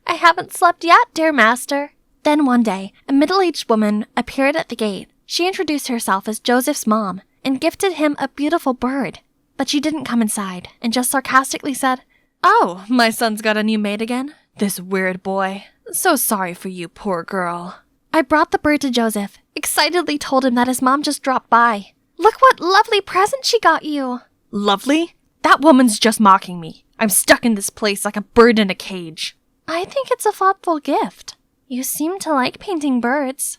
I haven't slept yet, dear master. Then one day, a middle-aged woman appeared at the gate. She introduced herself as Joseph's mom and gifted him a beautiful bird. But she didn't come inside and just sarcastically said, "Oh, my son's got a new maid again? This weird boy. So sorry for you, poor girl." I brought the bird to Joseph, excitedly told him that his mom just dropped by. Look what lovely present she got you. Lovely? That woman's just mocking me. I'm stuck in this place like a bird in a cage. I think it's a thoughtful gift. You seem to like painting birds.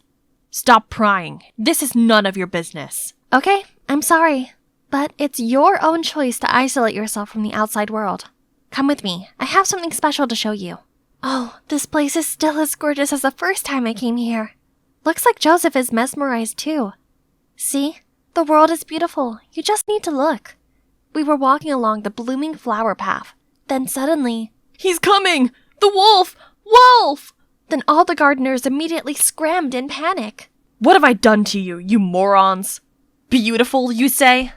Stop prying. This is none of your business. Okay, I'm sorry. But it's your own choice to isolate yourself from the outside world. Come with me. I have something special to show you. Oh, this place is still as gorgeous as the first time I came here. Looks like Joseph is mesmerized too. See? The world is beautiful. You just need to look. We were walking along the blooming flower path. Then suddenly... He's coming! The wolf! Wolf! Then all the gardeners immediately scrammed in panic. What have I done to you, you morons? Beautiful, you say?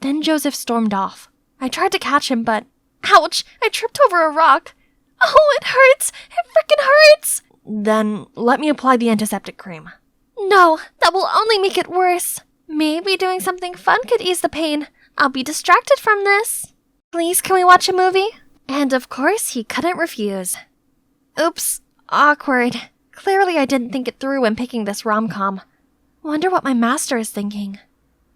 Then Joseph stormed off. I tried to catch him, but Ouch! I tripped over a rock. Oh, it hurts! It frickin' hurts! Then let me apply the antiseptic cream. No, that will only make it worse. Maybe doing something fun could ease the pain. I'll be distracted from this. Please, can we watch a movie? And of course, he couldn't refuse. Oops, awkward. Clearly I didn't think it through when picking this rom-com. Wonder what my master is thinking.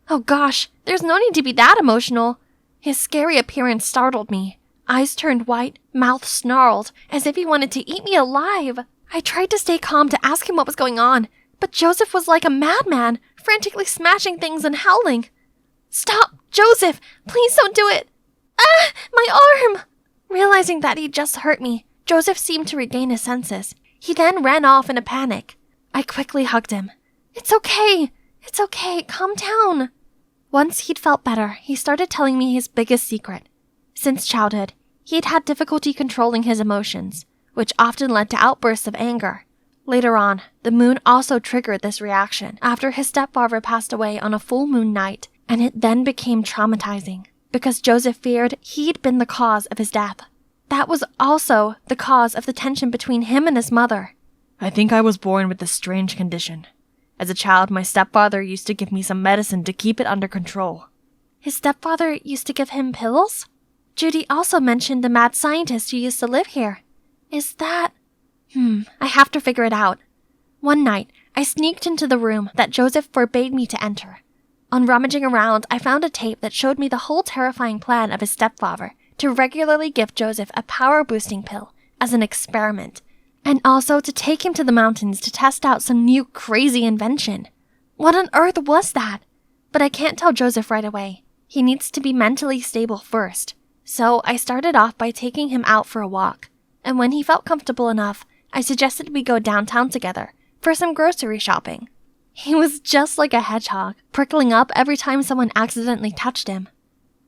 Oh gosh, there's no need to be that emotional. His scary appearance startled me. Eyes turned white, mouth snarled, as if he wanted to eat me alive. I tried to stay calm to ask him what was going on, but Joseph was like a madman, frantically smashing things and howling. Stop, Joseph! Please don't do it! Ah, my arm! Realizing that he'd just hurt me, Joseph seemed to regain his senses. He then ran off in a panic. I quickly hugged him. It's okay. It's okay. Calm down. Once he'd felt better, he started telling me his biggest secret. Since childhood, he'd had difficulty controlling his emotions, which often led to outbursts of anger. Later on, the moon also triggered this reaction after his stepfather passed away on a full moon night, and it then became traumatizing because Joseph feared he'd been the cause of his death. That was also the cause of the tension between him and his mother. I think I was born with this strange condition. As a child, my stepfather used to give me some medicine to keep it under control. His stepfather used to give him pills? Judy also mentioned the mad scientist who used to live here. Is that... I have to figure it out. One night, I sneaked into the room that Joseph forbade me to enter. On rummaging around, I found a tape that showed me the whole terrifying plan of his stepfather to regularly give Joseph a power-boosting pill as an experiment, and also to take him to the mountains to test out some new crazy invention. What on earth was that? But I can't tell Joseph right away. He needs to be mentally stable first. So I started off by taking him out for a walk, and when he felt comfortable enough, I suggested we go downtown together for some grocery shopping. He was just like a hedgehog, prickling up every time someone accidentally touched him.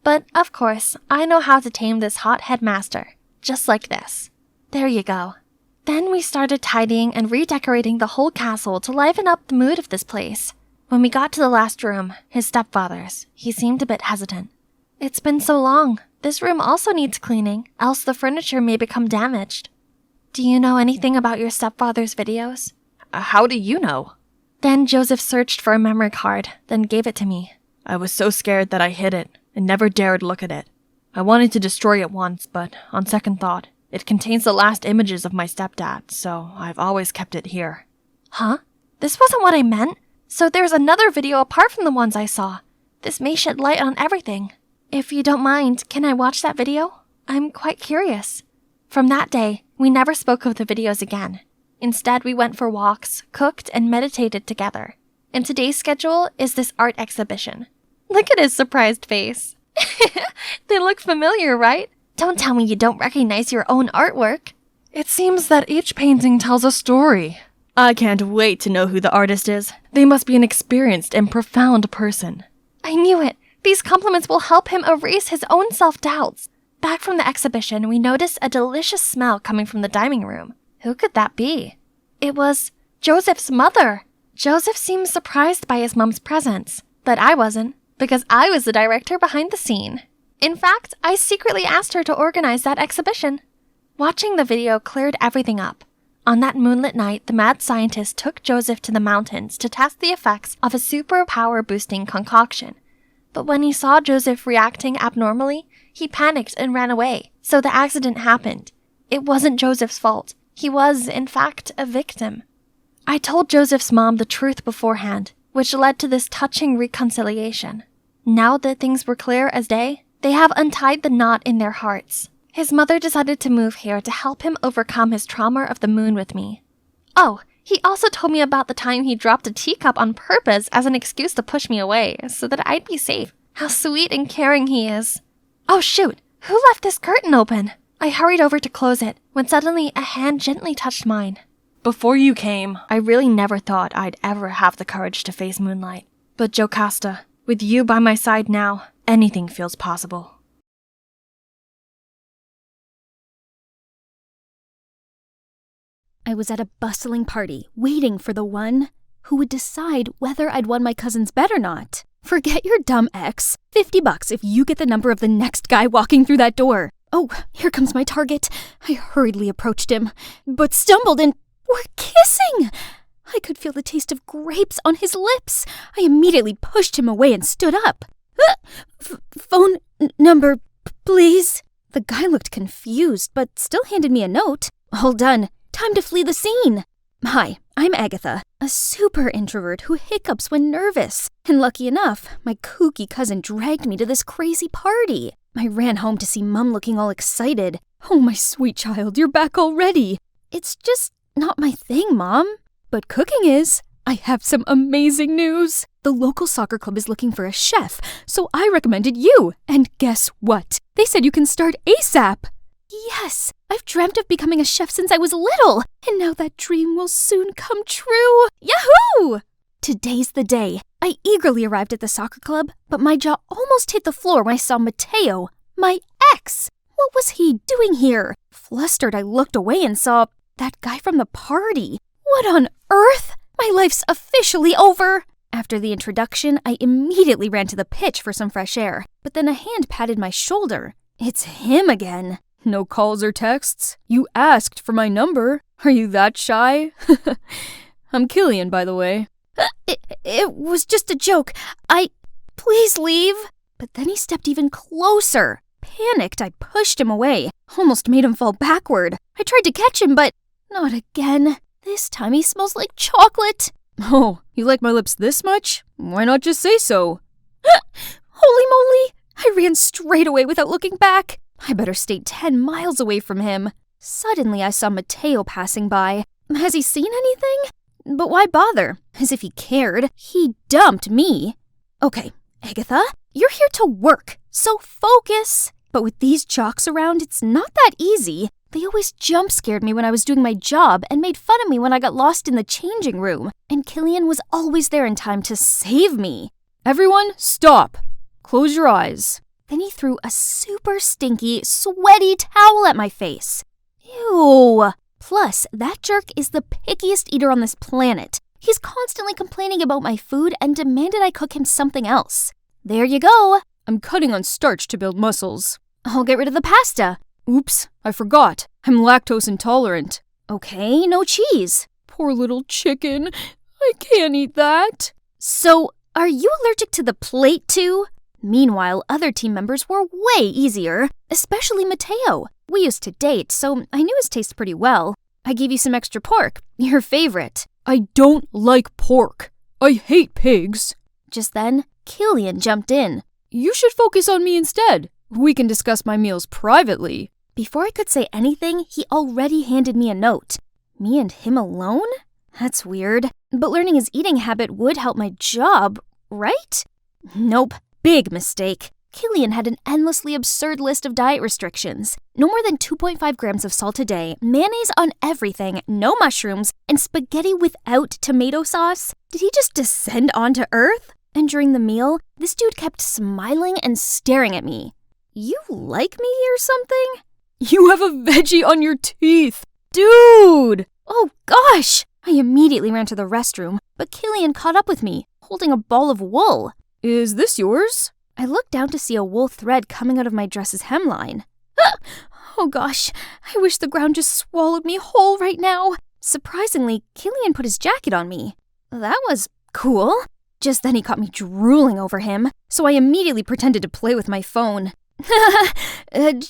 But, of course, I know how to tame this hot headmaster, just like this. There you go. Then we started tidying and redecorating the whole castle to liven up the mood of this place. When we got to the last room, his stepfather's, he seemed a bit hesitant. It's been so long. This room also needs cleaning, else the furniture may become damaged. Do you know anything about your stepfather's videos? How do you know? Then Joseph searched for a memory card, then gave it to me. I was so scared that I hid it and never dared look at it. I wanted to destroy it once, but on second thought, it contains the last images of my stepdad, so I've always kept it here. Huh? This wasn't what I meant. So there's another video apart from the ones I saw. This may shed light on everything. If you don't mind, can I watch that video? I'm quite curious. From that day, we never spoke of the videos again. Instead, we went for walks, cooked, and meditated together. And today's schedule is this art exhibition. Look at his surprised face. They look familiar, right? Don't tell me you don't recognize your own artwork. It seems that each painting tells a story. I can't wait to know who the artist is. They must be an experienced and profound person. I knew it. These compliments will help him erase his own self-doubts. Back from the exhibition, we noticed a delicious smell coming from the dining room. Who could that be? It was Joseph's mother. Joseph seemed surprised by his mom's presence, but I wasn't, because I was the director behind the scene. In fact, I secretly asked her to organize that exhibition. Watching the video cleared everything up. On that moonlit night, the mad scientist took Joseph to the mountains to test the effects of a super power-boosting concoction. But when he saw Joseph reacting abnormally, he panicked and ran away, so the accident happened. It wasn't Joseph's fault. He was, in fact, a victim. I told Joseph's mom the truth beforehand, which led to this touching reconciliation. Now that things were clear as day, they have untied the knot in their hearts. His mother decided to move here to help him overcome his trauma of the moon with me. Oh, he also told me about the time he dropped a teacup on purpose as an excuse to push me away, so that I'd be safe. How sweet and caring he is. Oh shoot, who left this curtain open? I hurried over to close it, when suddenly a hand gently touched mine. Before you came, I really never thought I'd ever have the courage to face moonlight. But Jocasta, with you by my side now, anything feels possible. I was at a bustling party, waiting for the one who would decide whether I'd won my cousin's bet or not. Forget your dumb ex. $50 if you get the number of the next guy walking through that door. Oh, here comes my target. I hurriedly approached him, but stumbled and we're kissing. I could feel the taste of grapes on his lips. I immediately pushed him away and stood up. Phone number, please. The guy looked confused, but still handed me a note. All done. Time to flee the scene. Hi, I'm Agatha, a super introvert who hiccups when nervous. And lucky enough, my kooky cousin dragged me to this crazy party. I ran home to see Mum looking all excited. Oh, my sweet child, you're back already. It's just not my thing, Mom. But cooking is. I have some amazing news. The local soccer club is looking for a chef, so I recommended you. And guess what? They said you can start ASAP. Yes, I've dreamt of becoming a chef since I was little, and now that dream will soon come true. Yahoo! Today's the day. I eagerly arrived at the soccer club, but my jaw almost hit the floor when I saw Mateo, my ex. What was he doing here? Flustered, I looked away and saw that guy from the party. What on earth? My life's officially over. After the introduction, I immediately ran to the pitch for some fresh air, but then a hand patted my shoulder. It's him again. No calls or texts? You asked for my number. Are you that shy? I'm Killian, by the way. It was just a joke. Please leave. But then he stepped even closer. Panicked, I pushed him away. Almost made him fall backward. I tried to catch him, but not again. This time he smells like chocolate. Oh, you like my lips this much? Why not just say so? Holy moly! I ran straight away without looking back. I better stay 10 miles away from him. Suddenly I saw Mateo passing by. Has he seen anything? But why bother? As if he cared. He dumped me. Okay, Agatha, you're here to work, so focus. But with these jocks around, it's not that easy. They always jump scared me when I was doing my job and made fun of me when I got lost in the changing room. And Killian was always there in time to save me. Everyone, stop. Close your eyes. Then he threw a super stinky, sweaty towel at my face. Ew. Plus, that jerk is the pickiest eater on this planet. He's constantly complaining about my food and demanded I cook him something else. There you go. I'm cutting on starch to build muscles. I'll get rid of the pasta. Oops, I forgot. I'm lactose intolerant. Okay, no cheese. Poor little chicken. I can't eat that. So, are you allergic to the plate too? Meanwhile, other team members were way easier, especially Mateo. We used to date, so I knew his taste pretty well. I gave you some extra pork, your favorite. I don't like pork. I hate pigs. Just then, Killian jumped in. You should focus on me instead. We can discuss my meals privately. Before I could say anything, he already handed me a note. Me and him alone? That's weird. But learning his eating habit would help my job, right? Nope. Big mistake. Killian had an endlessly absurd list of diet restrictions. No more than 2.5 grams of salt a day, mayonnaise on everything, no mushrooms, and spaghetti without tomato sauce. Did he just descend onto Earth? And during the meal, this dude kept smiling and staring at me. You like me or something? You have a veggie on your teeth! Dude! Oh gosh! I immediately ran to the restroom, but Killian caught up with me, holding a ball of wool. Is this yours? I looked down to see a wool thread coming out of my dress's hemline. Oh gosh, I wish the ground just swallowed me whole right now. Surprisingly, Killian put his jacket on me. That was cool. Just then he caught me drooling over him, so I immediately pretended to play with my phone.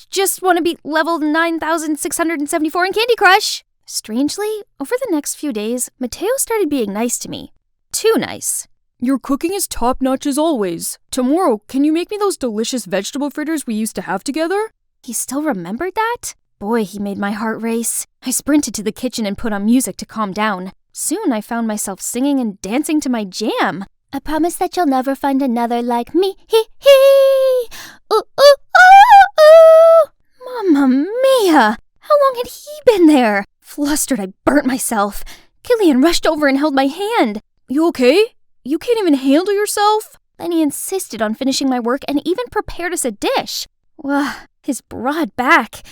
Just want to beat level 9,674 in Candy Crush. Strangely, over the next few days, Mateo started being nice to me. Too nice. Your cooking is top-notch as always. Tomorrow, can you make me those delicious vegetable fritters we used to have together? He still remembered that? Boy, he made my heart race. I sprinted to the kitchen and put on music to calm down. Soon I found myself singing and dancing to my jam. I promise that you'll never find another like me. Hee hee! Ooh, ooh, ooh, ooh! Mamma mia! How long had he been there? Flustered, I burnt myself. Killian rushed over and held my hand. You okay? You can't even handle yourself? Then he insisted on finishing my work and even prepared us a dish. Wow, his broad back.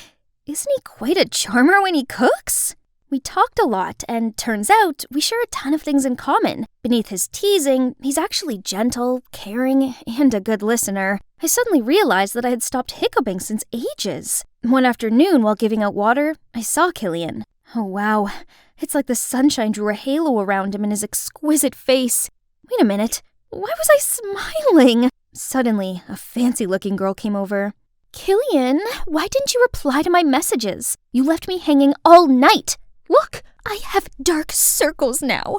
Isn't he quite a charmer when he cooks? We talked a lot, and turns out we share a ton of things in common. Beneath his teasing, he's actually gentle, caring, and a good listener. I suddenly realized that I had stopped hiccuping since ages. One afternoon, while giving out water, I saw Killian. Oh wow, it's like the sunshine drew a halo around him and his exquisite face. Wait a minute, why was I smiling? Suddenly, a fancy-looking girl came over. Killian, why didn't you reply to my messages? You left me hanging all night. Look, I have dark circles now.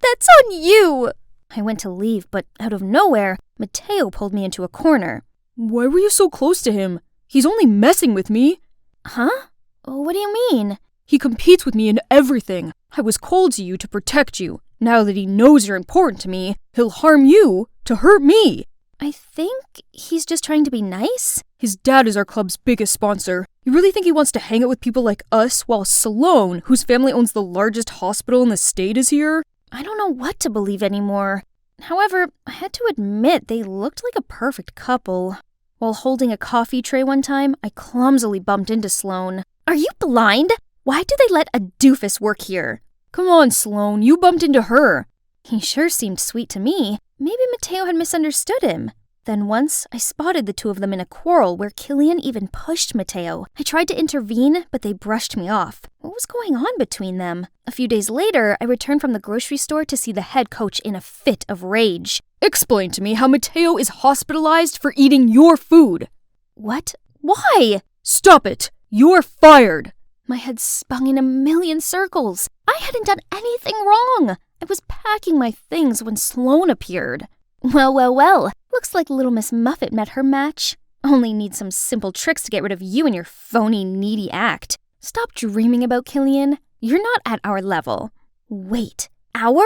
That's on you. I went to leave, but out of nowhere, Mateo pulled me into a corner. Why were you so close to him? He's only messing with me. Huh? What do you mean? He competes with me in everything. I was cold to you to protect you. Now that he knows you're important to me, he'll harm you to hurt me. I think he's just trying to be nice. His dad is our club's biggest sponsor. You really think he wants to hang out with people like us while Sloan, whose family owns the largest hospital in the state, is here? I don't know what to believe anymore. However, I had to admit they looked like a perfect couple. While holding a coffee tray one time, I clumsily bumped into Sloan. Are you blind? Why do they let a doofus work here? Come on, Sloan, you bumped into her. He sure seemed sweet to me. Maybe Mateo had misunderstood him. Then once, I spotted the two of them in a quarrel where Killian even pushed Mateo. I tried to intervene, but they brushed me off. What was going on between them? A few days later, I returned from the grocery store to see the head coach in a fit of rage. Explain to me how Mateo is hospitalized for eating your food. What? Why? Stop it! You're fired! My head spun in a million circles. I hadn't done anything wrong. I was packing my things when Sloan appeared. Well. Looks like Little Miss Muffet met her match. Only need some simple tricks to get rid of you and your phony, needy act. Stop dreaming about Killian. You're not at our level. Wait, our?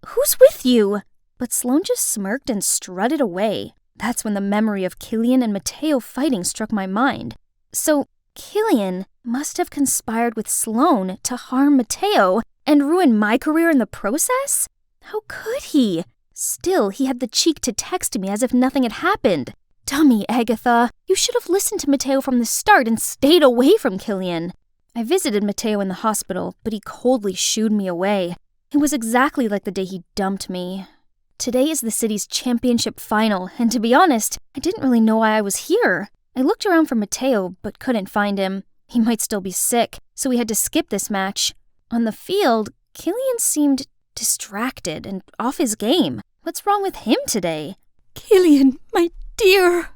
Who's with you? But Sloan just smirked and strutted away. That's when the memory of Killian and Mateo fighting struck my mind. So, Killian must have conspired with Sloan to harm Mateo and ruin my career in the process? How could he? Still, he had the cheek to text me as if nothing had happened. Dummy, Agatha. You should have listened to Mateo from the start and stayed away from Killian. I visited Mateo in the hospital, but he coldly shooed me away. It was exactly like the day he dumped me. Today is the city's championship final, and to be honest, I didn't really know why I was here. I looked around for Mateo, but couldn't find him. He might still be sick, so we had to skip this match. On the field, Killian seemed distracted and off his game. What's wrong with him today? Killian, my dear.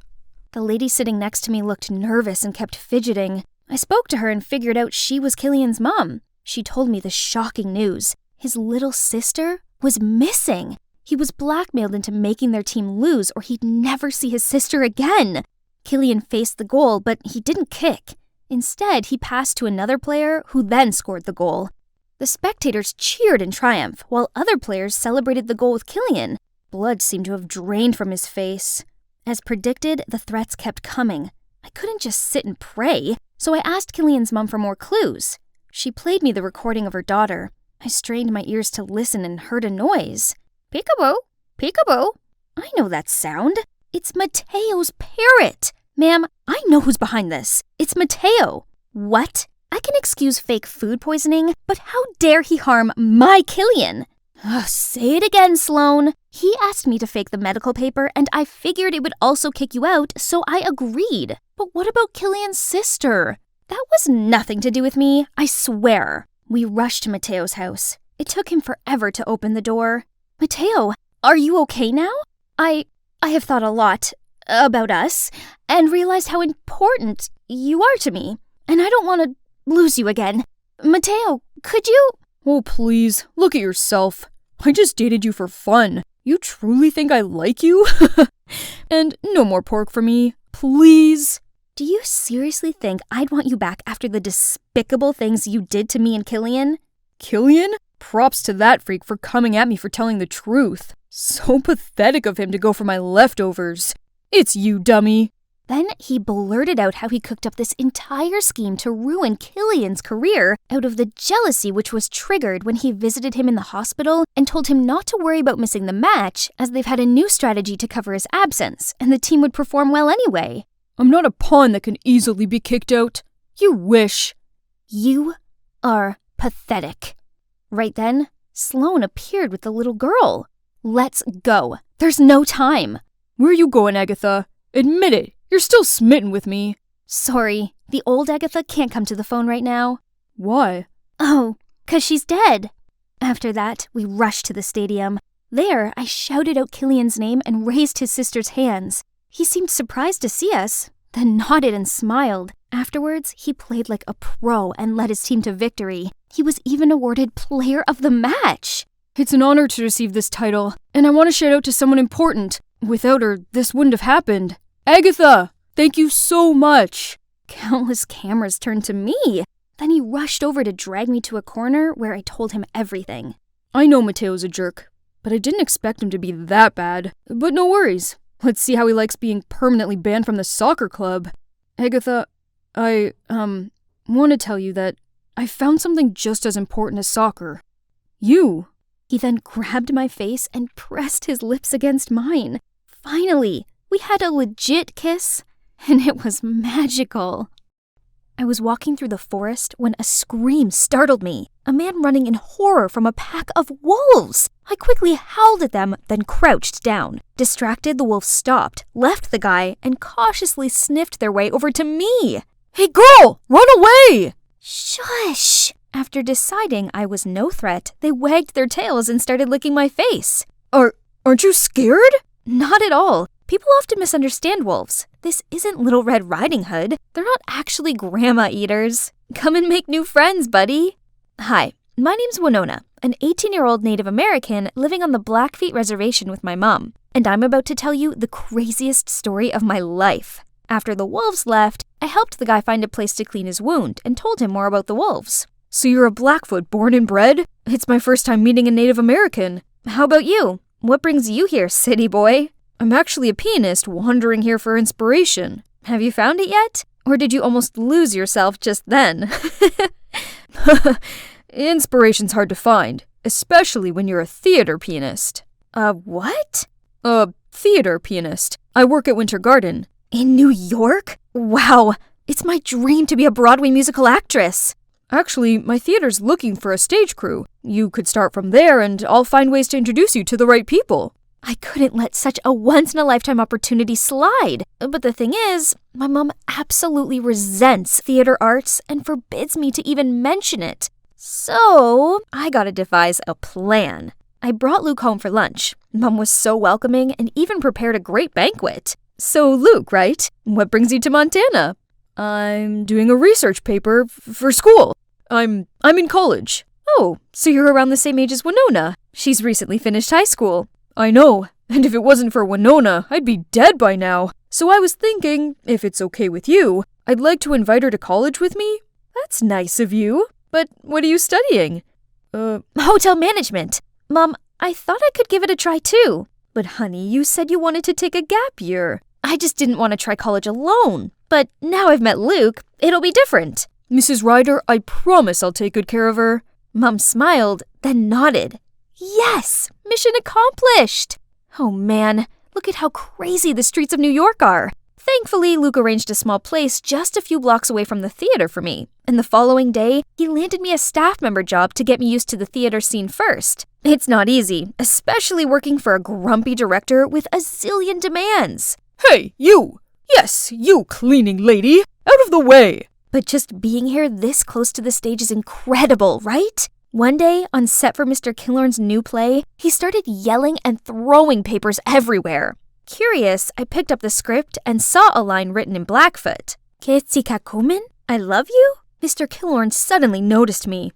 The lady sitting next to me looked nervous and kept fidgeting. I spoke to her and figured out she was Killian's mom. She told me the shocking news. His little sister was missing. He was blackmailed into making their team lose or he'd never see his sister again. Killian faced the goal, but he didn't kick. Instead, he passed to another player who then scored the goal. The spectators cheered in triumph, while other players celebrated the goal with Killian. Blood seemed to have drained from his face. As predicted, the threats kept coming. I couldn't just sit and pray, so I asked Killian's mom for more clues. She played me the recording of her daughter. I strained my ears to listen and heard a noise. Peekaboo, peekaboo. I know that sound. It's Mateo's parrot. Ma'am, I know who's behind this. It's Mateo. What? I can excuse fake food poisoning, but how dare he harm my Killian? Say it again, Sloan. He asked me to fake the medical paper, and I figured it would also kick you out, so I agreed. But what about Killian's sister? That was nothing to do with me, I swear. We rushed to Mateo's house. It took him forever to open the door. Mateo, are you okay now? I have thought a lot about us, and realized how important you are to me, and I don't want to lose you again. Mateo, could you? Oh, please, look at yourself. I just dated you for fun. You truly think I like you? And no more pork for me, please. Do you seriously think I'd want you back after the despicable things you did to me and Killian? Killian? Props to that freak for coming at me for telling the truth. So pathetic of him to go for my leftovers. It's you, dummy. Then he blurted out how he cooked up this entire scheme to ruin Killian's career out of the jealousy which was triggered when he visited him in the hospital and told him not to worry about missing the match as they've had a new strategy to cover his absence and the team would perform well anyway. I'm not a pawn that can easily be kicked out. You wish. You are pathetic. Right then, Sloan appeared with the little girl. Let's go. There's no time. Where are you going, Agatha? Admit it. You're still smitten with me. Sorry, the old Agatha can't come to the phone right now. Why? Oh, 'cause she's dead. After that, we rushed to the stadium. There, I shouted out Killian's name and raised his sister's hands. He seemed surprised to see us, then nodded and smiled. Afterwards, he played like a pro and led his team to victory. He was even awarded Player of the Match. It's an honor to receive this title, and I want to shout out to someone important. Without her, this wouldn't have happened. Agatha, thank you so much. Countless cameras turned to me. Then he rushed over to drag me to a corner where I told him everything. I know Mateo's a jerk, but I didn't expect him to be that bad. But no worries. Let's see how he likes being permanently banned from the soccer club. Agatha, I want to tell you that I found something just as important as soccer. You. He then grabbed my face and pressed his lips against mine. Finally, we had a legit kiss, and it was magical. I was walking through the forest when a scream startled me. A man running in horror from a pack of wolves. I quickly howled at them, then crouched down. Distracted, the wolves stopped, left the guy, and cautiously sniffed their way over to me. Hey girl, run away! Shush! After deciding I was no threat, they wagged their tails and started licking my face. Aren't you scared? Not at all. People often misunderstand wolves. This isn't Little Red Riding Hood. They're not actually grandma eaters. Come and make new friends, buddy. Hi, my name's Winona, an 18-year-old Native American living on the Blackfeet Reservation with my mom. And I'm about to tell you the craziest story of my life. After the wolves left, I helped the guy find a place to clean his wound and told him more about the wolves. So you're a Blackfoot born and bred? It's my first time meeting a Native American. How about you? What brings you here, city boy? I'm actually a pianist wandering here for inspiration. Have you found it yet? Or did you almost lose yourself just then? Inspiration's hard to find, especially when you're a theater pianist. A what? A theater pianist. I work at Winter Garden. In New York? Wow, it's my dream to be a Broadway musical actress. Actually, my theater's looking for a stage crew. You could start from there and I'll find ways to introduce you to the right people. I couldn't let such a once-in-a-lifetime opportunity slide. But the thing is, my mom absolutely resents theater arts and forbids me to even mention it. So, I gotta devise a plan. I brought Luke home for lunch. Mom was so welcoming and even prepared a great banquet. So, Luke, right? What brings you to Montana? I'm doing a research paper for school. I'm in college. Oh, so you're around the same age as Winona. She's recently finished high school. I know, and if it wasn't for Winona, I'd be dead by now. So I was thinking, if it's okay with you, I'd like to invite her to college with me. That's nice of you. But what are you studying? Hotel management. Mom, I thought I could give it a try too. But honey, you said you wanted to take a gap year. I just didn't want to try college alone. But now I've met Luke, it'll be different. Mrs. Ryder, I promise I'll take good care of her. Mom smiled, then nodded. Yes! Mission accomplished! Oh man, look at how crazy the streets of New York are. Thankfully, Luke arranged a small place just a few blocks away from the theater for me. And the following day, he landed me a staff member job to get me used to the theater scene first. It's not easy, especially working for a grumpy director with a zillion demands. Hey, you! Yes, you cleaning lady! Out of the way! But just being here this close to the stage is incredible, right? One day, on set for Mr. Killorn's new play, he started yelling and throwing papers everywhere. Curious, I picked up the script and saw a line written in Blackfoot. Ketzikakumen? I love you? Mr. Killorn suddenly noticed me.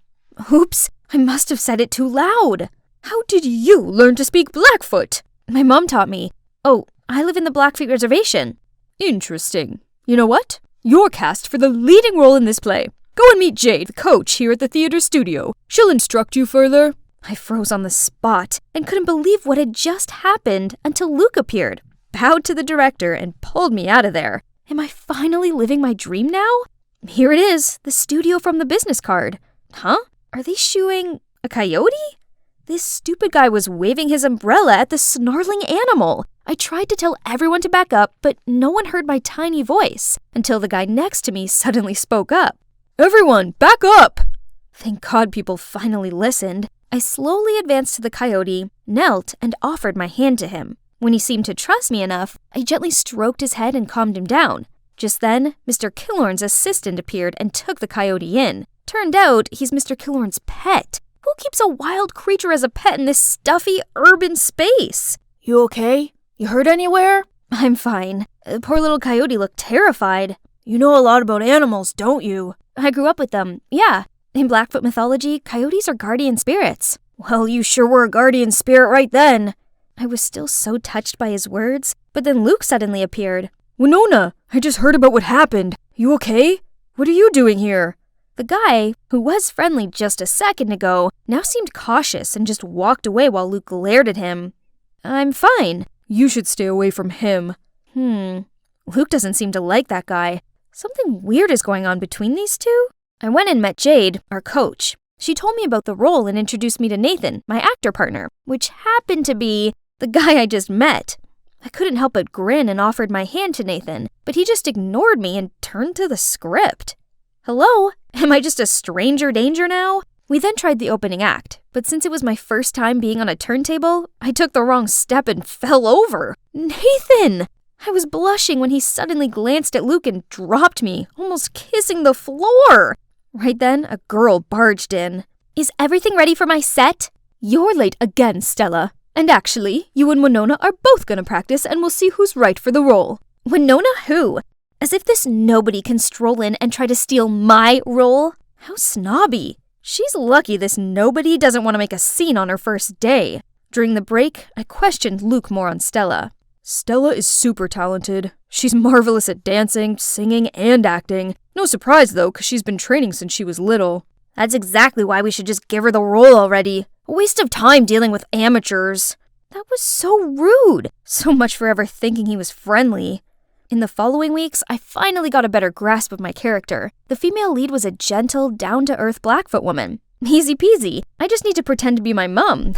Oops, I must have said it too loud. How did you learn to speak Blackfoot? My mom taught me. Oh, I live in the Blackfeet Reservation. Interesting. You know what? You're cast for the leading role in this play. Go and meet Jade, the coach here at the theater studio. She'll instruct you further. I froze on the spot and couldn't believe what had just happened until Luke appeared, bowed to the director, and pulled me out of there. Am I finally living my dream now? Here it is, the studio from the business card. Huh? Are they shooing a coyote? This stupid guy was waving his umbrella at the snarling animal. I tried to tell everyone to back up, but no one heard my tiny voice until the guy next to me suddenly spoke up. Everyone, back up! Thank God people finally listened. I slowly advanced to the coyote, knelt, and offered my hand to him. When he seemed to trust me enough, I gently stroked his head and calmed him down. Just then, Mr. Killorn's assistant appeared and took the coyote in. Turned out, he's Mr. Killorn's pet. Who keeps a wild creature as a pet in this stuffy, urban space? You okay? You hurt anywhere? I'm fine. The poor little coyote looked terrified. You know a lot about animals, don't you? I grew up with them, yeah. In Blackfoot mythology, coyotes are guardian spirits. Well, you sure were a guardian spirit right then. I was still so touched by his words, but then Luke suddenly appeared. Winona, I just heard about what happened. You okay? What are you doing here? The guy, who was friendly just a second ago, now seemed cautious and just walked away while Luke glared at him. I'm fine. You should stay away from him. Luke doesn't seem to like that guy. Something weird is going on between these two. I went and met Jade, our coach. She told me about the role and introduced me to Nathan, my actor partner, which happened to be the guy I just met. I couldn't help but grin and offered my hand to Nathan, but he just ignored me and turned to the script. Hello? Am I just a stranger danger now? We then tried the opening act, but since it was my first time being on a turntable, I took the wrong step and fell over. Nathan! I was blushing when he suddenly glanced at Luke and dropped me, almost kissing the floor. Right then, a girl barged in. Is everything ready for my set? You're late again, Stella. And actually, you and Winona are both gonna practice and we'll see who's right for the role. Winona who? As if this nobody can stroll in and try to steal my role. How snobby. She's lucky this nobody doesn't want to make a scene on her first day. During the break, I questioned Luke more on Stella. Stella is super talented. She's marvelous at dancing, singing, and acting. No surprise though, because she's been training since she was little. That's exactly why we should just give her the role already. A waste of time dealing with amateurs. That was so rude. So much for ever thinking he was friendly. In the following weeks, I finally got a better grasp of my character. The female lead was a gentle, down-to-earth Blackfoot woman. Easy peasy. I just need to pretend to be my mum.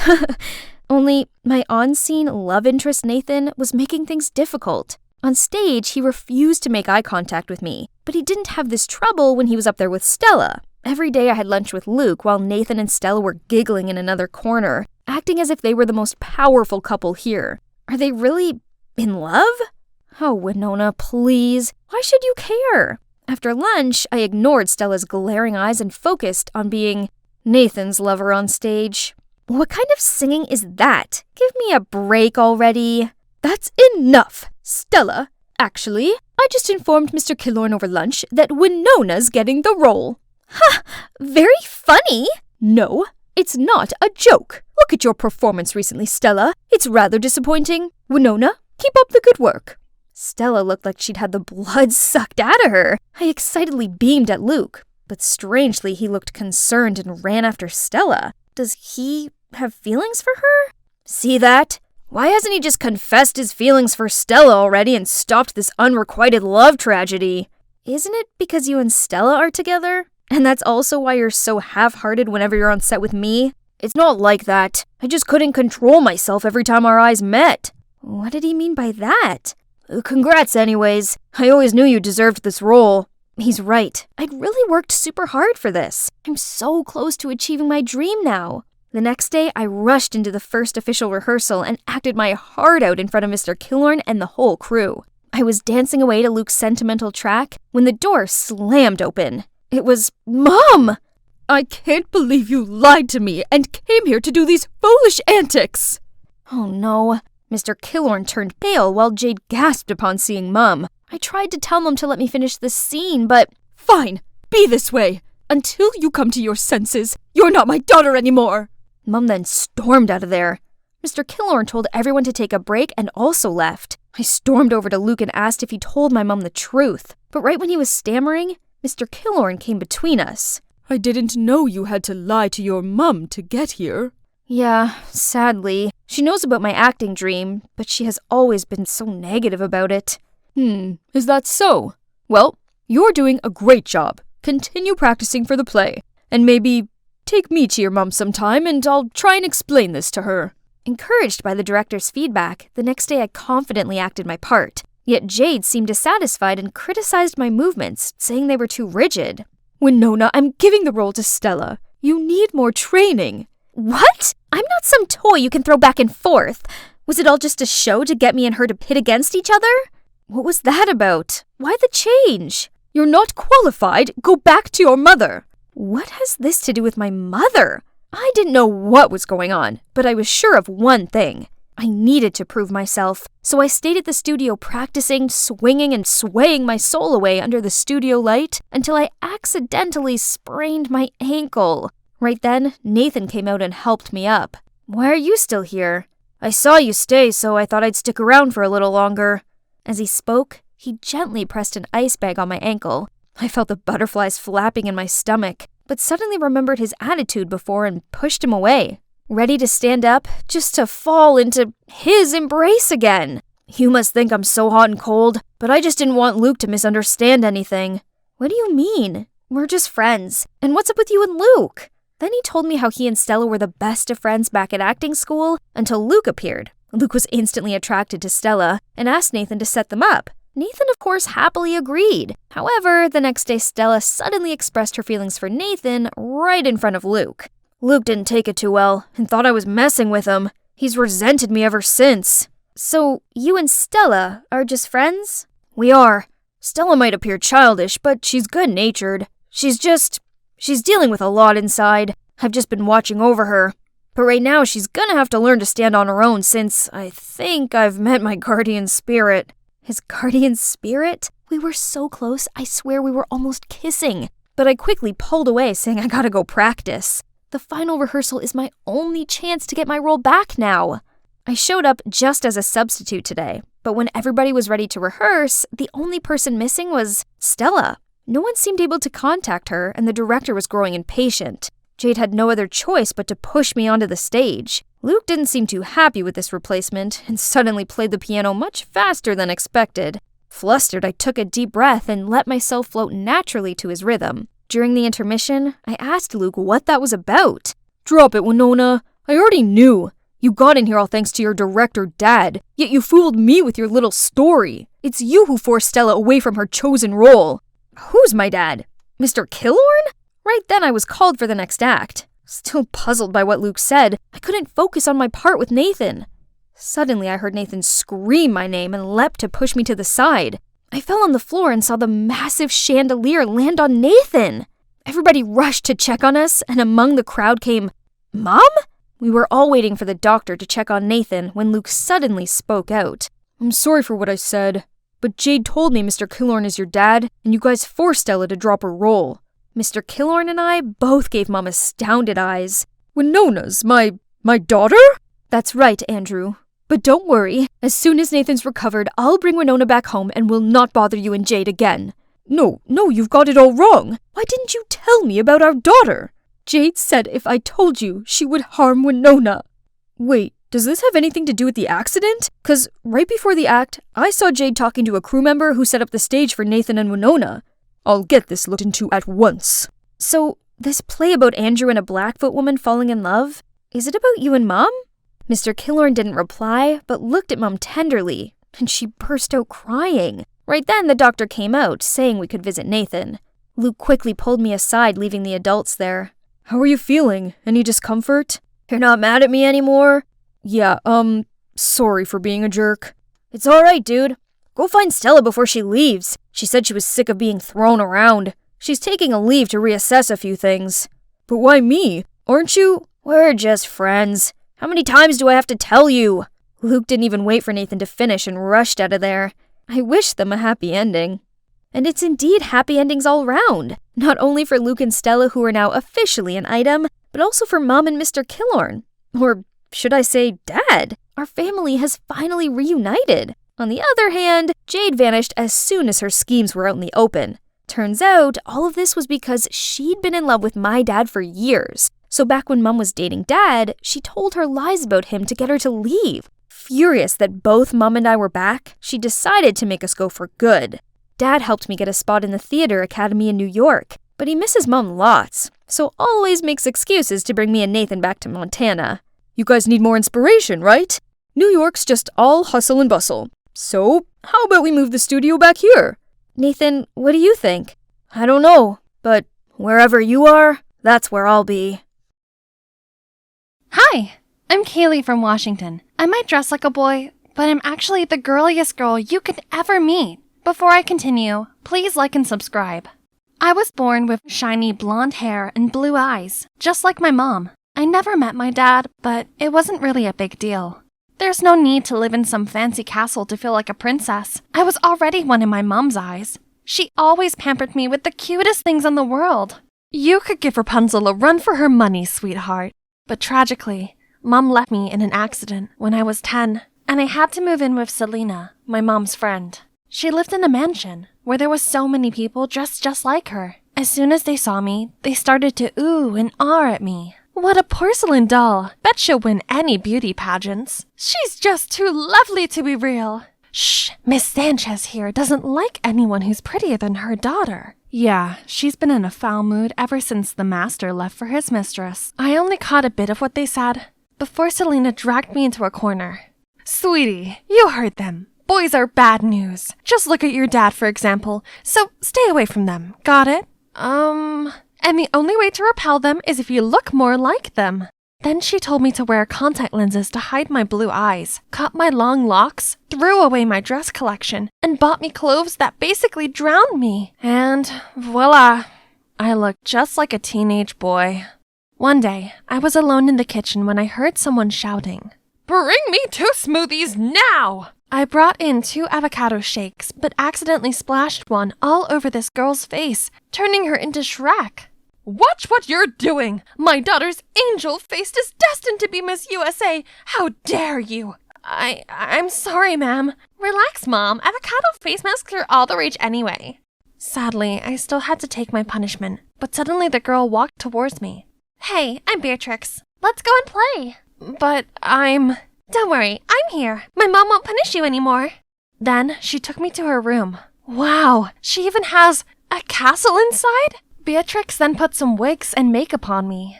Only, my on-scene love interest Nathan was making things difficult. On stage, he refused to make eye contact with me, but he didn't have this trouble when he was up there with Stella. Every day I had lunch with Luke while Nathan and Stella were giggling in another corner, acting as if they were the most powerful couple here. Are they really in love? Oh, Winona, please. Why should you care? After lunch, I ignored Stella's glaring eyes and focused on being Nathan's lover on stage. What kind of singing is that? Give me a break already. That's enough, Stella. Actually, I just informed Mr. Killorn over lunch that Winona's getting the role. Ha! Very funny. No, it's not a joke. Look at your performance recently, Stella. It's rather disappointing. Winona, keep up the good work. Stella looked like she'd had the blood sucked out of her. I excitedly beamed at Luke, but strangely he looked concerned and ran after Stella. Does he have feelings for her? See that? Why hasn't he just confessed his feelings for Stella already and stopped this unrequited love tragedy? Isn't it because you and Stella are together? And that's also why you're so half-hearted whenever you're on set with me? It's not like that. I just couldn't control myself every time our eyes met. What did he mean by that? Congrats anyways. I always knew you deserved this role. He's right. I'd really worked super hard for this. I'm so close to achieving my dream now. The next day, I rushed into the first official rehearsal and acted my heart out in front of Mr. Killorn and the whole crew. I was dancing away to Luke's sentimental track when the door slammed open. It was Mom! I can't believe you lied to me and came here to do these foolish antics. Oh no. Mr. Killorn turned pale while Jade gasped upon seeing Mum. I tried to tell Mum to let me finish the scene, but... Fine, be this way. Until you come to your senses, you're not my daughter anymore. Mum then stormed out of there. Mr. Killorn told everyone to take a break and also left. I stormed over to Luke and asked if he told my mum the truth. But right when he was stammering, Mr. Killorn came between us. I didn't know you had to lie to your mum to get here. Yeah, sadly. She knows about my acting dream, but she has always been so negative about it. Is that so? Well, you're doing a great job. Continue practicing for the play. And maybe take me to your mum sometime and I'll try and explain this to her. Encouraged by the director's feedback, the next day I confidently acted my part. Yet Jade seemed dissatisfied and criticized my movements, saying they were too rigid. Winona, I'm giving the role to Stella. You need more training. What? I'm not some toy you can throw back and forth. Was it all just a show to get me and her to pit against each other? What was that about? Why the change? You're not qualified. Go back to your mother. What has this to do with my mother? I didn't know what was going on, but I was sure of one thing. I needed to prove myself, so I stayed at the studio practicing, swinging and swaying my soul away under the studio light until I accidentally sprained my ankle. Right then, Nathan came out and helped me up. Why are you still here? I saw you stay, so I thought I'd stick around for a little longer. As he spoke, he gently pressed an ice bag on my ankle. I felt the butterflies flapping in my stomach, but suddenly remembered his attitude before and pushed him away, ready to stand up just to fall into his embrace again. You must think I'm so hot and cold, but I just didn't want Luke to misunderstand anything. What do you mean? We're just friends. And what's up with you and Luke? Then he told me how he and Stella were the best of friends back at acting school until Luke appeared. Luke was instantly attracted to Stella and asked Nathan to set them up. Nathan, of course, happily agreed. However, the next day Stella suddenly expressed her feelings for Nathan right in front of Luke. Luke didn't take it too well and thought I was messing with him. He's resented me ever since. So, you and Stella are just friends? We are. Stella might appear childish, but she's good-natured. She's dealing with a lot inside. I've just been watching over her. But right now, she's gonna have to learn to stand on her own since I think I've met my guardian spirit. His guardian spirit? We were so close, I swear we were almost kissing. But I quickly pulled away, saying I gotta go practice. The final rehearsal is my only chance to get my role back now. I showed up just as a substitute today, but when everybody was ready to rehearse, the only person missing was Stella. No one seemed able to contact her, and the director was growing impatient. Jade had no other choice but to push me onto the stage. Luke didn't seem too happy with this replacement and suddenly played the piano much faster than expected. Flustered, I took a deep breath and let myself float naturally to his rhythm. During the intermission, I asked Luke what that was about. Drop it, Winona. I already knew. You got in here all thanks to your director, Dad, yet you fooled me with your little story. It's you who forced Stella away from her chosen role. Who's my dad? Mr. Killorn? Right then I was called for the next act. Still puzzled by what Luke said, I couldn't focus on my part with Nathan. Suddenly I heard Nathan scream my name and leapt to push me to the side. I fell on the floor and saw the massive chandelier land on Nathan. Everybody rushed to check on us, and among the crowd came, Mom? We were all waiting for the doctor to check on Nathan when Luke suddenly spoke out. I'm sorry for what I said, but Jade told me Mr. Killorn is your dad, and you guys forced Stella to drop her role. Mr. Killorn and I both gave Mom astounded eyes. Winona's my daughter? That's right, Andrew. But don't worry, as soon as Nathan's recovered, I'll bring Winona back home and will not bother you and Jade again. No, you've got it all wrong. Why didn't you tell me about our daughter? Jade said if I told you, she would harm Winona. Wait, does this have anything to do with the accident? 'Cause right before the act, I saw Jade talking to a crew member who set up the stage for Nathan and Winona. I'll get this looked into at once. So, this play about Andrew and a Blackfoot woman falling in love? Is it about you and Mom? Mr. Killorn didn't reply, but looked at Mom tenderly, and she burst out crying. Right then, the doctor came out, saying we could visit Nathan. Luke quickly pulled me aside, leaving the adults there. How are you feeling? Any discomfort? You're not mad at me anymore? Yeah, sorry for being a jerk. It's alright, dude. Go find Stella before she leaves. She said she was sick of being thrown around. She's taking a leave to reassess a few things. But why me? Aren't you? We're just friends. How many times do I have to tell you? Luke didn't even wait for Nathan to finish and rushed out of there. I wished them a happy ending. And it's indeed happy endings all round. Not only for Luke and Stella, who are now officially an item, but also for Mom and Mr. Killorn. Or should I say Dad? Our family has finally reunited. On the other hand, Jade vanished as soon as her schemes were out in the open. Turns out, all of this was because she'd been in love with my dad for years. So back when Mom was dating Dad, she told her lies about him to get her to leave. Furious that both Mom and I were back, she decided to make us go for good. Dad helped me get a spot in the theater academy in New York, but he misses Mom lots, so always makes excuses to bring me and Nathan back to Montana. You guys need more inspiration, right? New York's just all hustle and bustle. So, how about we move the studio back here? Nathan, what do you think? I don't know, but wherever you are, that's where I'll be. Hi, I'm Kaylee from Washington. I might dress like a boy, but I'm actually the girliest girl you could ever meet. Before I continue, please like and subscribe. I was born with shiny blonde hair and blue eyes, just like my mom. I never met my dad, but it wasn't really a big deal. There's no need to live in some fancy castle to feel like a princess. I was already one in my mom's eyes. She always pampered me with the cutest things in the world. You could give Rapunzel a run for her money, sweetheart. But tragically, Mom left me in an accident when I was 10, and I had to move in with Selena, my mom's friend. She lived in a mansion where there was so many people dressed just like her. As soon as they saw me, they started to ooh and ah at me. What a porcelain doll. Bet she'll win any beauty pageants. She's just too lovely to be real. Shh, Miss Sanchez here doesn't like anyone who's prettier than her daughter. Yeah, she's been in a foul mood ever since the master left for his mistress. I only caught a bit of what they said before Selena dragged me into a corner. Sweetie, you heard them. Boys are bad news. Just look at your dad, for example. So stay away from them. Got it? And the only way to repel them is if you look more like them. Then she told me to wear contact lenses to hide my blue eyes, cut my long locks, threw away my dress collection, and bought me clothes that basically drowned me. And voila, I looked just like a teenage boy. One day, I was alone in the kitchen when I heard someone shouting, "Bring me 2 smoothies now!" I brought in 2 avocado shakes, but accidentally splashed one all over this girl's face, turning her into Shrek. Watch what you're doing! My daughter's angel face is destined to be Miss USA! How dare you! I'm sorry, ma'am. Relax, Mom. Avocado face masks are all the rage anyway. Sadly, I still had to take my punishment, but suddenly the girl walked towards me. Hey, I'm Beatrix. Let's go and play. But Don't worry, I'm here. My mom won't punish you anymore. Then she took me to her room. Wow, she even has a castle inside? Beatrix then put some wigs and makeup on me.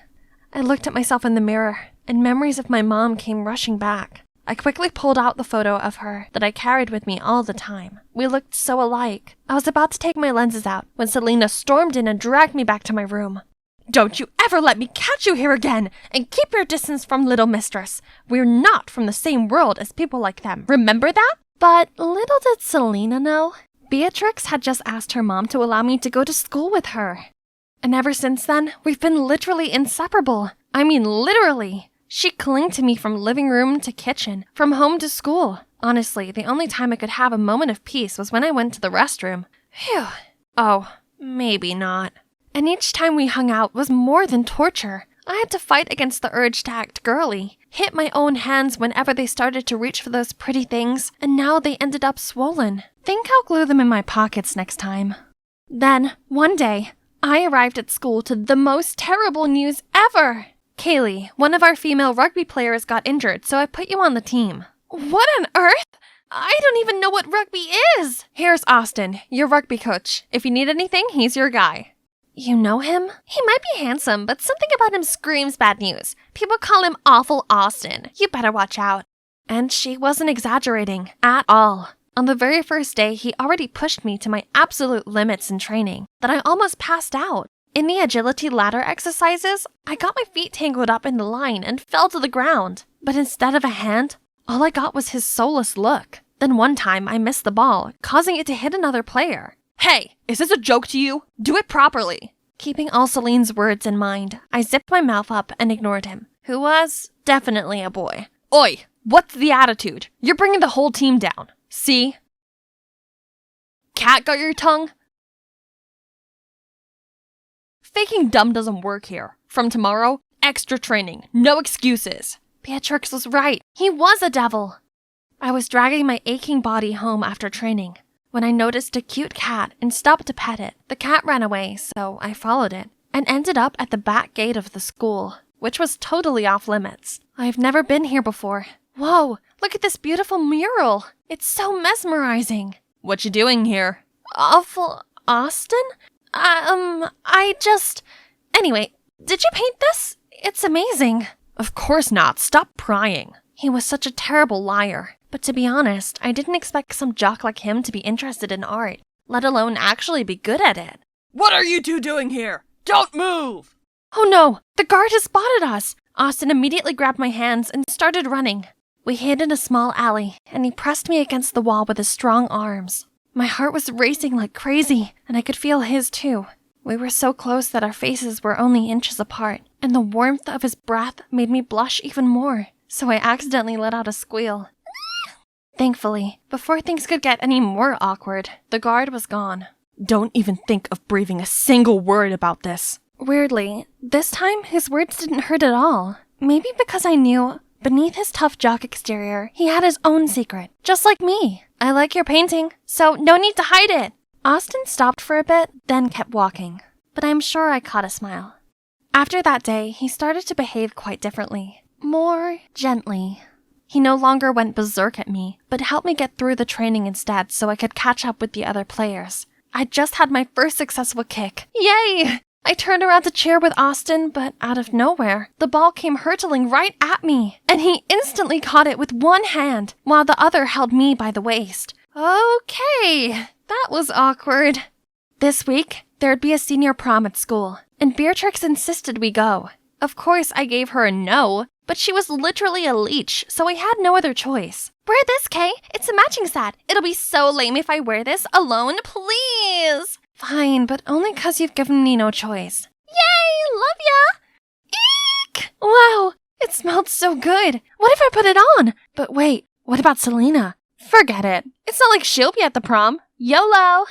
I looked at myself in the mirror, and memories of my mom came rushing back. I quickly pulled out the photo of her that I carried with me all the time. We looked so alike. I was about to take my lenses out when Selena stormed in and dragged me back to my room. Don't you ever let me catch you here again, and keep your distance from Little Mistress. We're not from the same world as people like them. Remember that? But little did Selena know, Beatrix had just asked her mom to allow me to go to school with her. And ever since then, we've been literally inseparable. I mean, literally. She clung to me from living room to kitchen, from home to school. Honestly, the only time I could have a moment of peace was when I went to the restroom. Phew. Oh, maybe not. And each time we hung out was more than torture. I had to fight against the urge to act girly, hit my own hands whenever they started to reach for those pretty things, and now they ended up swollen. Think I'll glue them in my pockets next time. Then, one day, I arrived at school to the most terrible news ever. Kaylee, one of our female rugby players, got injured, so I put you on the team. What on earth? I don't even know what rugby is. Here's Austin, your rugby coach. If you need anything, he's your guy. You know him? He might be handsome, but something about him screams bad news. People call him Awful Austin. You better watch out. And she wasn't exaggerating at all. On the very first day, he already pushed me to my absolute limits in training, that I almost passed out. In the agility ladder exercises, I got my feet tangled up in the line and fell to the ground. But instead of a hand, all I got was his soulless look. Then one time, I missed the ball, causing it to hit another player. Hey, is this a joke to you? Do it properly. Keeping all Celine's words in mind, I zipped my mouth up and ignored him, who was definitely a boy. Oi, what's the attitude? You're bringing the whole team down. See? Cat got your tongue? Faking dumb doesn't work here. From tomorrow, extra training, no excuses. Beatrix was right. He was a devil. I was dragging my aching body home after training when I noticed a cute cat and stopped to pet it. The cat ran away, so I followed it and ended up at the back gate of the school, which was totally off limits. I've never been here before. Whoa, look at this beautiful mural. It's so mesmerizing. What you doing here? Awful Austin? Anyway, did you paint this? It's amazing. Of course not. Stop prying. He was such a terrible liar. But to be honest, I didn't expect some jock like him to be interested in art, let alone actually be good at it. What are you two doing here? Don't move! Oh no, the guard has spotted us. Austin immediately grabbed my hands and started running. We hid in a small alley, and he pressed me against the wall with his strong arms. My heart was racing like crazy, and I could feel his too. We were so close that our faces were only inches apart, and the warmth of his breath made me blush even more, so I accidentally let out a squeal. Thankfully, before things could get any more awkward, the guard was gone. Don't even think of breathing a single word about this. Weirdly, this time his words didn't hurt at all. Maybe because I knew, beneath his tough jock exterior, he had his own secret, just like me. I like your painting, so no need to hide it. Austin stopped for a bit, then kept walking, but I'm sure I caught a smile. After that day, he started to behave quite differently, more gently. He no longer went berserk at me, but helped me get through the training instead so I could catch up with the other players. I just had my first successful kick. Yay! I turned around to cheer with Austin, but out of nowhere, the ball came hurtling right at me, and he instantly caught it with one hand, while the other held me by the waist. Okay, that was awkward. This week, there'd be a senior prom at school, and Beatrix insisted we go. Of course, I gave her a no, but she was literally a leech, so I had no other choice. Wear this, Kay. It's a matching set. It'll be so lame if I wear this alone, please. Fine, but only 'cause you've given me no choice. Yay! Love ya! Eek! Wow, it smelled so good. What if I put it on? But wait, what about Selena? Forget it. It's not like she'll be at the prom. YOLO!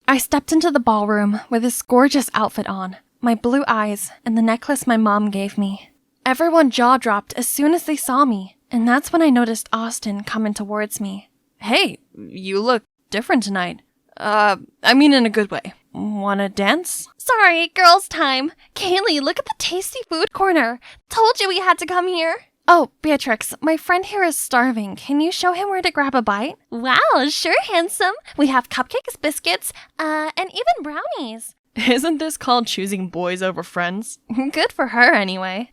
I stepped into the ballroom with this gorgeous outfit on, my blue eyes, and the necklace my mom gave me. Everyone jaw-dropped as soon as they saw me, and that's when I noticed Austin coming towards me. Hey, you look different tonight. I mean in a good way. Wanna dance? Sorry, girls' time. Kaylee, look at the tasty food corner. Told you we had to come here. Oh, Beatrix, my friend here is starving. Can you show him where to grab a bite? Wow, sure, handsome. We have cupcakes, biscuits, and even brownies. Isn't this called choosing boys over friends? Good for her, anyway.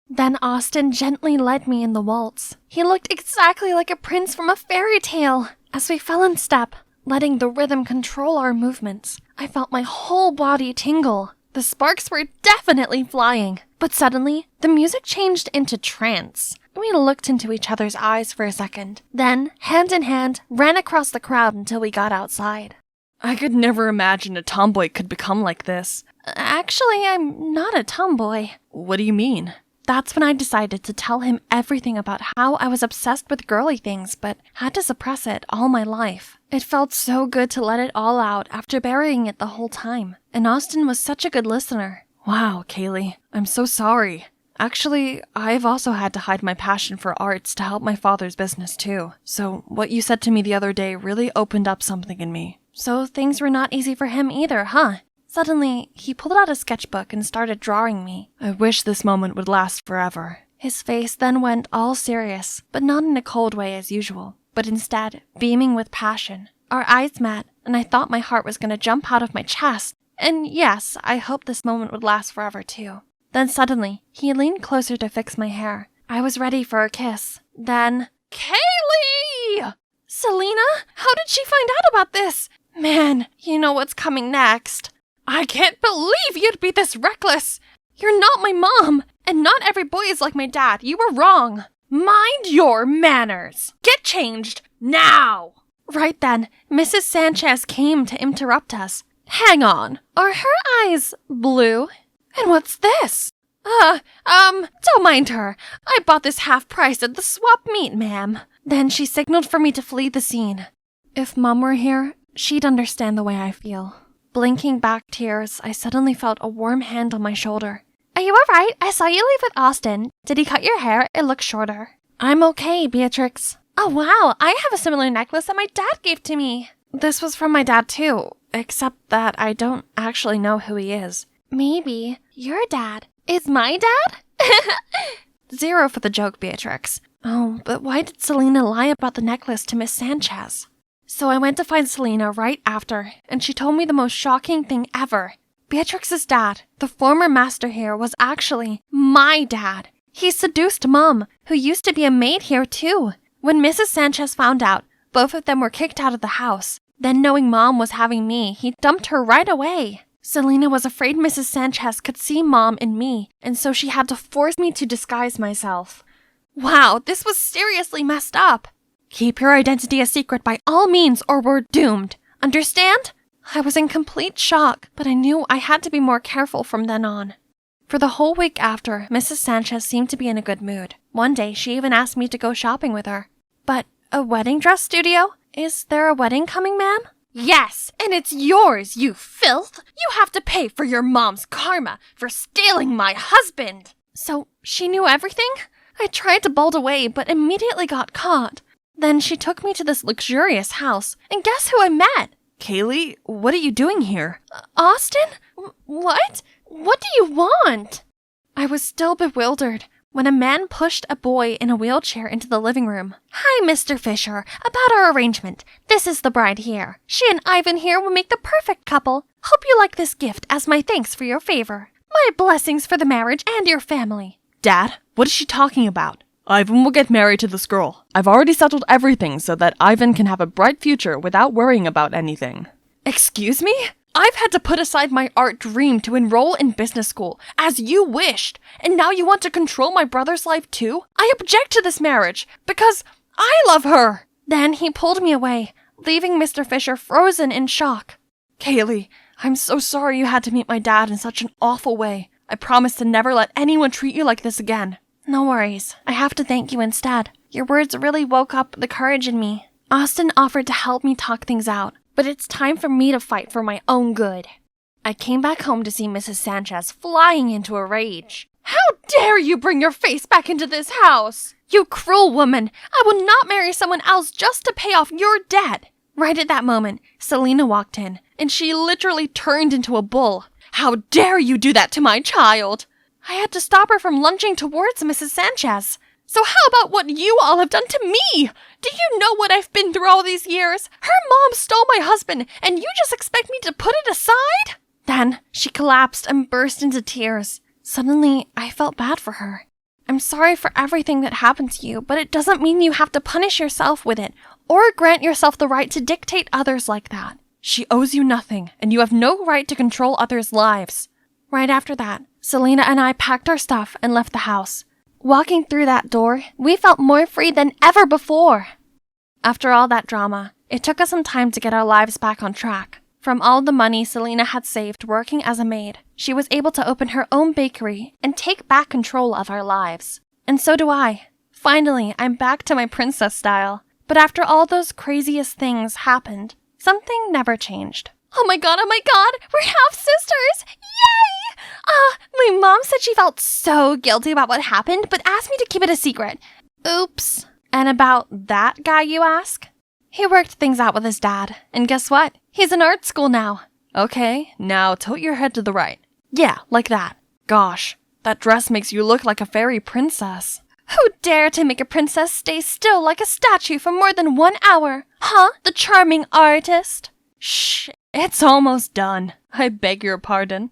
Then Austin gently led me in the waltz. He looked exactly like a prince from a fairy tale. As we fell in step, letting the rhythm control our movements, I felt my whole body tingle. The sparks were definitely flying. But suddenly, the music changed into trance. We looked into each other's eyes for a second, then, hand in hand, ran across the crowd until we got outside. I could never imagine a tomboy could become like this. Actually, I'm not a tomboy. What do you mean? That's when I decided to tell him everything about how I was obsessed with girly things, but had to suppress it all my life. It felt so good to let it all out after burying it the whole time, and Austin was such a good listener. Wow, Kaylee, I'm so sorry. Actually, I've also had to hide my passion for arts to help my father's business too. So what you said to me the other day really opened up something in me. So things were not easy for him either, huh? Suddenly, he pulled out a sketchbook and started drawing me. I wish this moment would last forever. His face then went all serious, but not in a cold way as usual, but instead beaming with passion. Our eyes met, and I thought my heart was going to jump out of my chest. And yes, I hoped this moment would last forever too. Then suddenly, he leaned closer to fix my hair. I was ready for a kiss. Then, Kaylee! Selena? How did she find out about this? Man, you know what's coming next. I can't believe you'd be this reckless. You're not my mom, and not every boy is like my dad. You were wrong. Mind your manners. Get changed now. Right then, Mrs. Sanchez came to interrupt us. Hang on, are her eyes blue? And what's this? Don't mind her. I bought this half price at the swap meet, ma'am. Then she signaled for me to flee the scene. If Mom were here, she'd understand the way I feel. Blinking back tears, I suddenly felt a warm hand on my shoulder. Are you alright? I saw you leave with Austin. Did he cut your hair? It looks shorter. I'm okay, Beatrix. Oh wow, I have a similar necklace that my dad gave to me. This was from my dad too, except that I don't actually know who he is. Maybe your dad is my dad? 0 for the joke, Beatrix. Oh, but why did Selena lie about the necklace to Miss Sanchez? So I went to find Selena right after, and she told me the most shocking thing ever. Beatrix's dad, the former master here, was actually my dad. He seduced Mom, who used to be a maid here too. When Mrs. Sanchez found out, both of them were kicked out of the house. Then knowing Mom was having me, he dumped her right away. Selena was afraid Mrs. Sanchez could see Mom in me, and so she had to force me to disguise myself. Wow, this was seriously messed up. Keep your identity a secret by all means or we're doomed. Understand? I was in complete shock, but I knew I had to be more careful from then on. For the whole week after, Mrs. Sanchez seemed to be in a good mood. One day, she even asked me to go shopping with her. But a wedding dress studio? Is there a wedding coming, ma'am? Yes, and it's yours, you filth! You have to pay for your mom's karma for stealing my husband! So, she knew everything? I tried to bolt away, but immediately got caught. Then she took me to this luxurious house, and guess who I met? Kaylee, what are you doing here? Austin? What? What do you want? I was still bewildered when a man pushed a boy in a wheelchair into the living room. Hi, Mr. Fisher. About our arrangement. This is the bride here. She and Ivan here will make the perfect couple. Hope you like this gift as my thanks for your favor. My blessings for the marriage and your family. Dad, what is she talking about? Ivan will get married to this girl. I've already settled everything so that Ivan can have a bright future without worrying about anything. Excuse me? I've had to put aside my art dream to enroll in business school, as you wished, and now you want to control my brother's life too? I object to this marriage, because I love her! Then he pulled me away, leaving Mr. Fisher frozen in shock. Kaylee, I'm so sorry you had to meet my dad in such an awful way. I promise to never let anyone treat you like this again. No worries. I have to thank you instead. Your words really woke up the courage in me. Austin offered to help me talk things out, but it's time for me to fight for my own good. I came back home to see Mrs. Sanchez flying into a rage. How dare you bring your face back into this house? You cruel woman! I will not marry someone else just to pay off your debt! Right at that moment, Selena walked in, and she literally turned into a bull. How dare you do that to my child? I had to stop her from lunging towards Mrs. Sanchez. So how about what you all have done to me? Do you know what I've been through all these years? Her mom stole my husband, and you just expect me to put it aside? Then she collapsed and burst into tears. Suddenly, I felt bad for her. I'm sorry for everything that happened to you, but it doesn't mean you have to punish yourself with it, or grant yourself the right to dictate others like that. She owes you nothing, and you have no right to control others' lives. Right after that, Selena and I packed our stuff and left the house. Walking through that door, we felt more free than ever before. After all that drama, it took us some time to get our lives back on track. From all the money Selena had saved working as a maid, she was able to open her own bakery and take back control of our lives. And so do I. Finally, I'm back to my princess style. But after all those craziest things happened, something never changed. Oh my god, we're half-sisters! Yay! My mom said she felt so guilty about what happened, but asked me to keep it a secret. Oops. And about that guy, you ask? He worked things out with his dad, and guess what? He's in art school now. Okay, now tilt your head to the right. Yeah, like that. Gosh, that dress makes you look like a fairy princess. Who dare to make a princess stay still like a statue for more than 1 hour? Huh? The charming artist? Shh, it's almost done. I beg your pardon.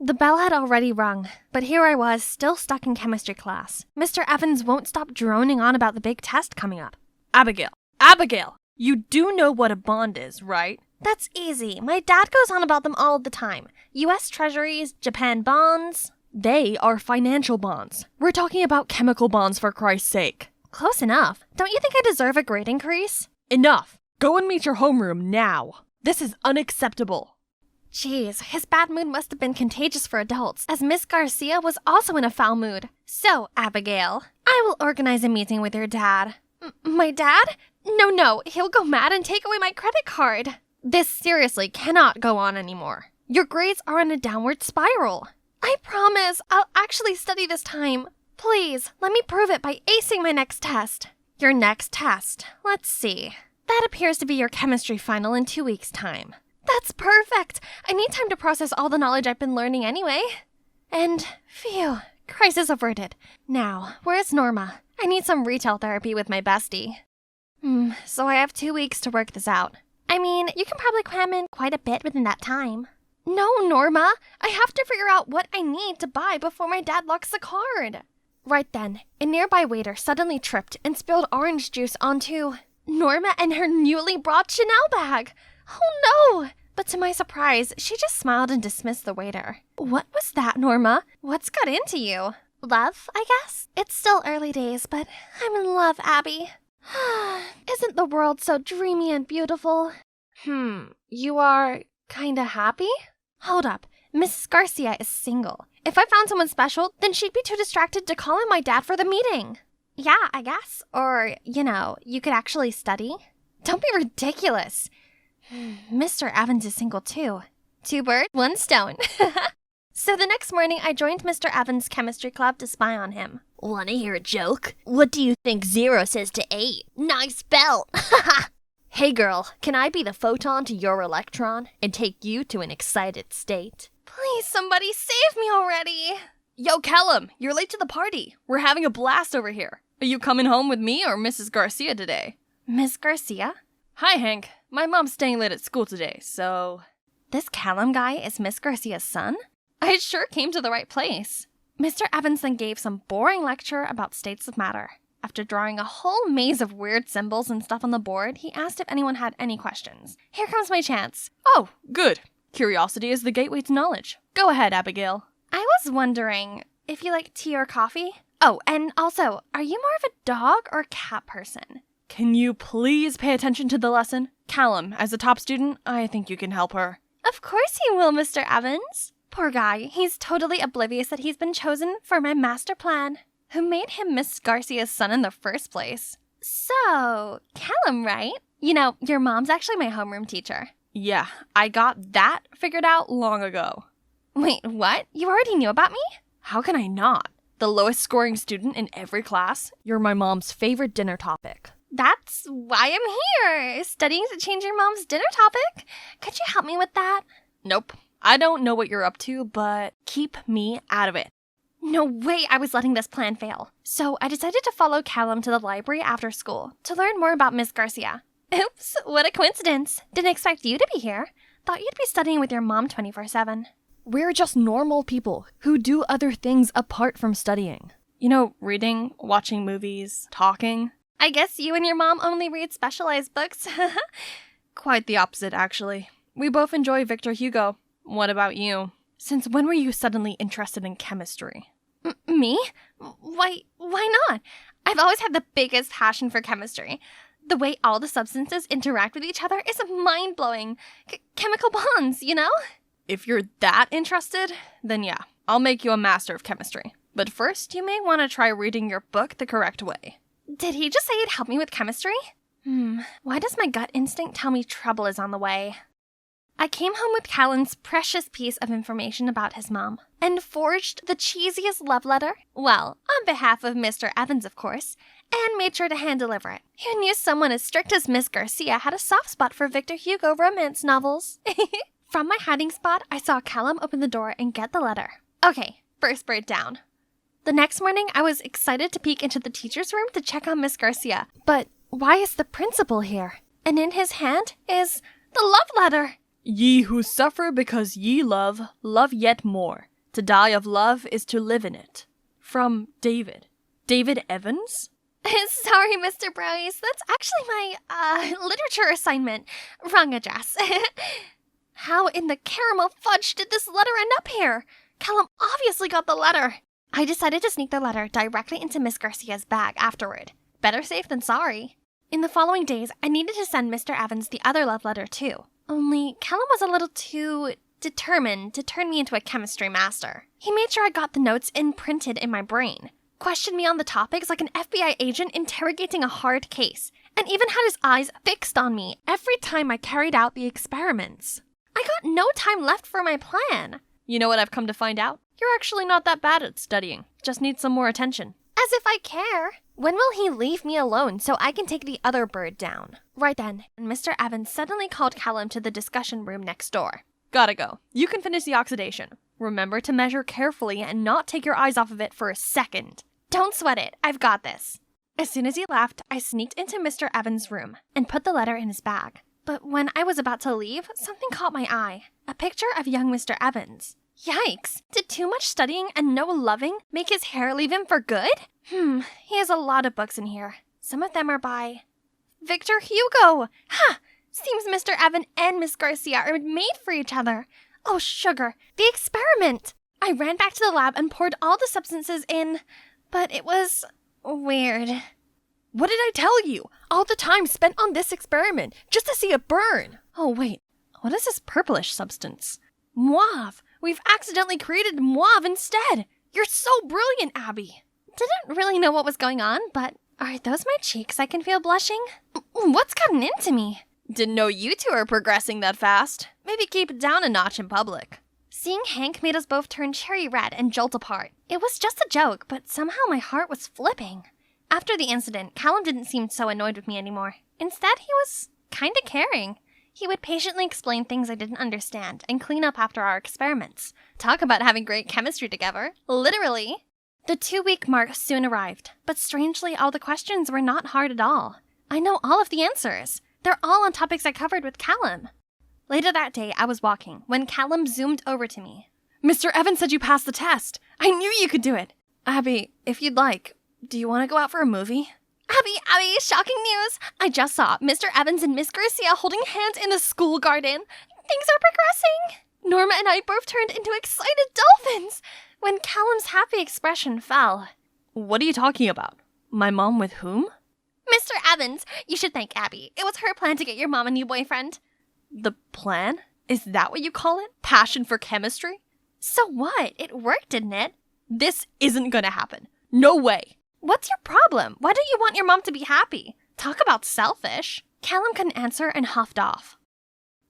The bell had already rung, but here I was, still stuck in chemistry class. Mr. Evans won't stop droning on about the big test coming up. Abigail, you do know what a bond is, right? That's easy. My dad goes on about them all the time. U.S. Treasuries, Japan bonds. They are financial bonds. We're talking about chemical bonds, for Christ's sake. Close enough. Don't you think I deserve a grade increase? Enough. Go and meet your homeroom now. This is unacceptable. Jeez, his bad mood must have been contagious for adults, as Miss Garcia was also in a foul mood. So, Abigail, I will organize a meeting with your dad. My dad? No, he'll go mad and take away my credit card. This seriously cannot go on anymore. Your grades are on a downward spiral. I promise I'll actually study this time. Please, let me prove it by acing my next test. Your next test. Let's see. That appears to be your chemistry final in 2 weeks' time. That's perfect! I need time to process all the knowledge I've been learning anyway. And, phew, crisis averted. Now, where's Norma? I need some retail therapy with my bestie. So I have 2 weeks to work this out. I mean, you can probably cram in quite a bit within that time. No, Norma! I have to figure out what I need to buy before my dad locks the card. Right then, a nearby waiter suddenly tripped and spilled orange juice onto Norma and her newly brought Chanel bag. Oh no! But to my surprise, she just smiled and dismissed the waiter. What was that, Norma? What's got into you? Love, I guess? It's still early days, but I'm in love, Abby. Isn't the world so dreamy and beautiful? You are kinda happy? Hold up. Mrs. Garcia is single. If I found someone special, then she'd be too distracted to call in my dad for the meeting. Yeah, I guess. Or, you could actually study. Don't be ridiculous. Mr. Evans is single too. 2 birds, 1 stone. So the next morning, I joined Mr. Evans' chemistry club to spy on him. Wanna hear a joke? What do you think 0 says to 8? Nice belt! Hey girl, can I be the photon to your electron and take you to an excited state? Please, somebody save me already. Yo, Callum, you're late to the party. We're having a blast over here. Are you coming home with me or Mrs. Garcia today? Miss Garcia? Hi, Hank. My mom's staying late at school today, so... This Callum guy is Miss Garcia's son? I sure came to the right place. Mr. Evans then gave some boring lecture about states of matter. After drawing a whole maze of weird symbols and stuff on the board, he asked if anyone had any questions. Here comes my chance. Oh, good. Curiosity is the gateway to knowledge. Go ahead, Abigail. I was wondering if you like tea or coffee? Oh, and also, are you more of a dog or cat person? Can you please pay attention to the lesson? Callum, as a top student, I think you can help her. Of course he will, Mr. Evans. Poor guy, he's totally oblivious that he's been chosen for my master plan. Who made him Miss Garcia's son in the first place? So, Callum, right? Your mom's actually my homeroom teacher. Yeah, I got that figured out long ago. Wait, what? You already knew about me? How can I not? The lowest scoring student in every class. You're my mom's favorite dinner topic. That's why I'm here, studying to change your mom's dinner topic. Could you help me with that? Nope. I don't know what you're up to, but keep me out of it. No way I was letting this plan fail. So I decided to follow Callum to the library after school to learn more about Miss Garcia. Oops, what a coincidence. Didn't expect you to be here. Thought you'd be studying with your mom 24/7. We're just normal people who do other things apart from studying. Reading, watching movies, talking. I guess you and your mom only read specialized books. Quite the opposite, actually. We both enjoy Victor Hugo. What about you? Since when were you suddenly interested in chemistry? Me? Why not? I've always had the biggest passion for chemistry. The way all the substances interact with each other is mind-blowing. Chemical bonds, If you're that interested, then yeah, I'll make you a master of chemistry. But first, you may want to try reading your book the correct way. Did he just say he'd help me with chemistry? Why does my gut instinct tell me trouble is on the way? I came home with Callum's precious piece of information about his mom and forged the cheesiest love letter, well, on behalf of Mr. Evans, of course, and made sure to hand-deliver it. Who knew someone as strict as Miss Garcia had a soft spot for Victor Hugo romance novels? From my hiding spot, I saw Callum open the door and get the letter. Okay, first bird down. The next morning, I was excited to peek into the teacher's room to check on Miss Garcia. But why is the principal here? And in his hand is the love letter. Ye who suffer because ye love, love yet more. To die of love is to live in it. From David. David Evans? Sorry, Mr. Brownies. That's actually my, literature assignment. Wrong address. How in the caramel fudge did this letter end up here? Callum obviously got the letter. I decided to sneak the letter directly into Miss Garcia's bag afterward. Better safe than sorry. In the following days, I needed to send Mr. Evans the other love letter too. Only Callum was a little too determined to turn me into a chemistry master. He made sure I got the notes imprinted in my brain, questioned me on the topics like an FBI agent interrogating a hard case, and even had his eyes fixed on me every time I carried out the experiments. I got no time left for my plan. You know what I've come to find out? You're actually not that bad at studying. Just need some more attention. As if I care. When will he leave me alone so I can take the other bird down? Right then, Mr. Evans suddenly called Callum to the discussion room next door. Gotta go. You can finish the oxidation. Remember to measure carefully and not take your eyes off of it for a second. Don't sweat it. I've got this. As soon as he left, I sneaked into Mr. Evans' room and put the letter in his bag. But when I was about to leave, something caught my eye. A picture of young Mr. Evans. Yikes! Did too much studying and no loving make his hair leave him for good? He has a lot of books in here. Some of them are by Victor Hugo! Ha! Seems Mr. Evan and Miss Garcia are made for each other. Oh, sugar, the experiment! I ran back to the lab and poured all the substances in, but it was weird. What did I tell you? All the time spent on this experiment, just to see it burn. Oh, wait. What is this purplish substance? Mauve! We've accidentally created mauve instead! You're so brilliant, Abby! Didn't really know what was going on, but are those my cheeks I can feel blushing? What's gotten into me? Didn't know you two are progressing that fast. Maybe keep it down a notch in public. Seeing Hank made us both turn cherry red and jolt apart. It was just a joke, but somehow my heart was flipping. After the incident, Callum didn't seem so annoyed with me anymore. Instead, he was kinda caring. He would patiently explain things I didn't understand and clean up after our experiments. Talk about having great chemistry together. Literally. The 2-week mark soon arrived, but strangely, all the questions were not hard at all. I know all of the answers. They're all on topics I covered with Callum. Later that day, I was walking when Callum zoomed over to me. Mr. Evans said you passed the test. I knew you could do it. Abby, if you'd like, do you want to go out for a movie? Abby, shocking news! I just saw Mr. Evans and Miss Garcia holding hands in the school garden. Things are progressing. Norma and I both turned into excited dolphins when Callum's happy expression fell. What are you talking about? My mom with whom? Mr. Evans, you should thank Abby. It was her plan to get your mom a new boyfriend. The plan? Is that what you call it? Passion for chemistry? So what? It worked, didn't it? This isn't gonna happen. No way. What's your problem? Why don't you want your mom to be happy? Talk about selfish. Callum couldn't answer and huffed off.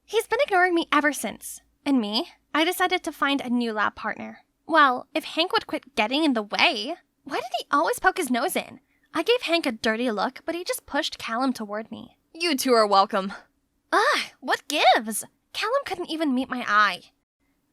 He's been ignoring me ever since. And me? I decided to find a new lab partner. Well, if Hank would quit getting in the way. Why did he always poke his nose in? I gave Hank a dirty look, but he just pushed Callum toward me. You two are welcome. Ugh, what gives? Callum couldn't even meet my eye.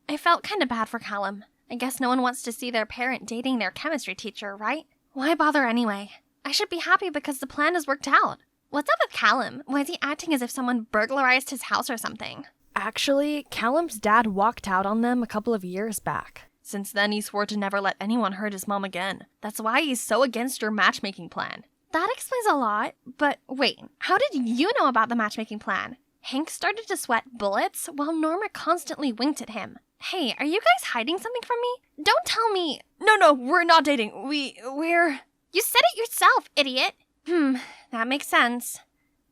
I felt kinda bad for Callum. I guess no one wants to see their parent dating their chemistry teacher, right? Why bother anyway? I should be happy because the plan has worked out. What's up with Callum? Why is he acting as if someone burglarized his house or something? Actually, Callum's dad walked out on them a couple of years back. Since then, he swore to never let anyone hurt his mom again. That's why he's so against your matchmaking plan. That explains a lot, but wait, how did you know about the matchmaking plan? Hank started to sweat bullets while Norma constantly winked at him. Hey, are you guys hiding something from me? Don't tell me. No, we're not dating. We're... You said it yourself, idiot. That makes sense.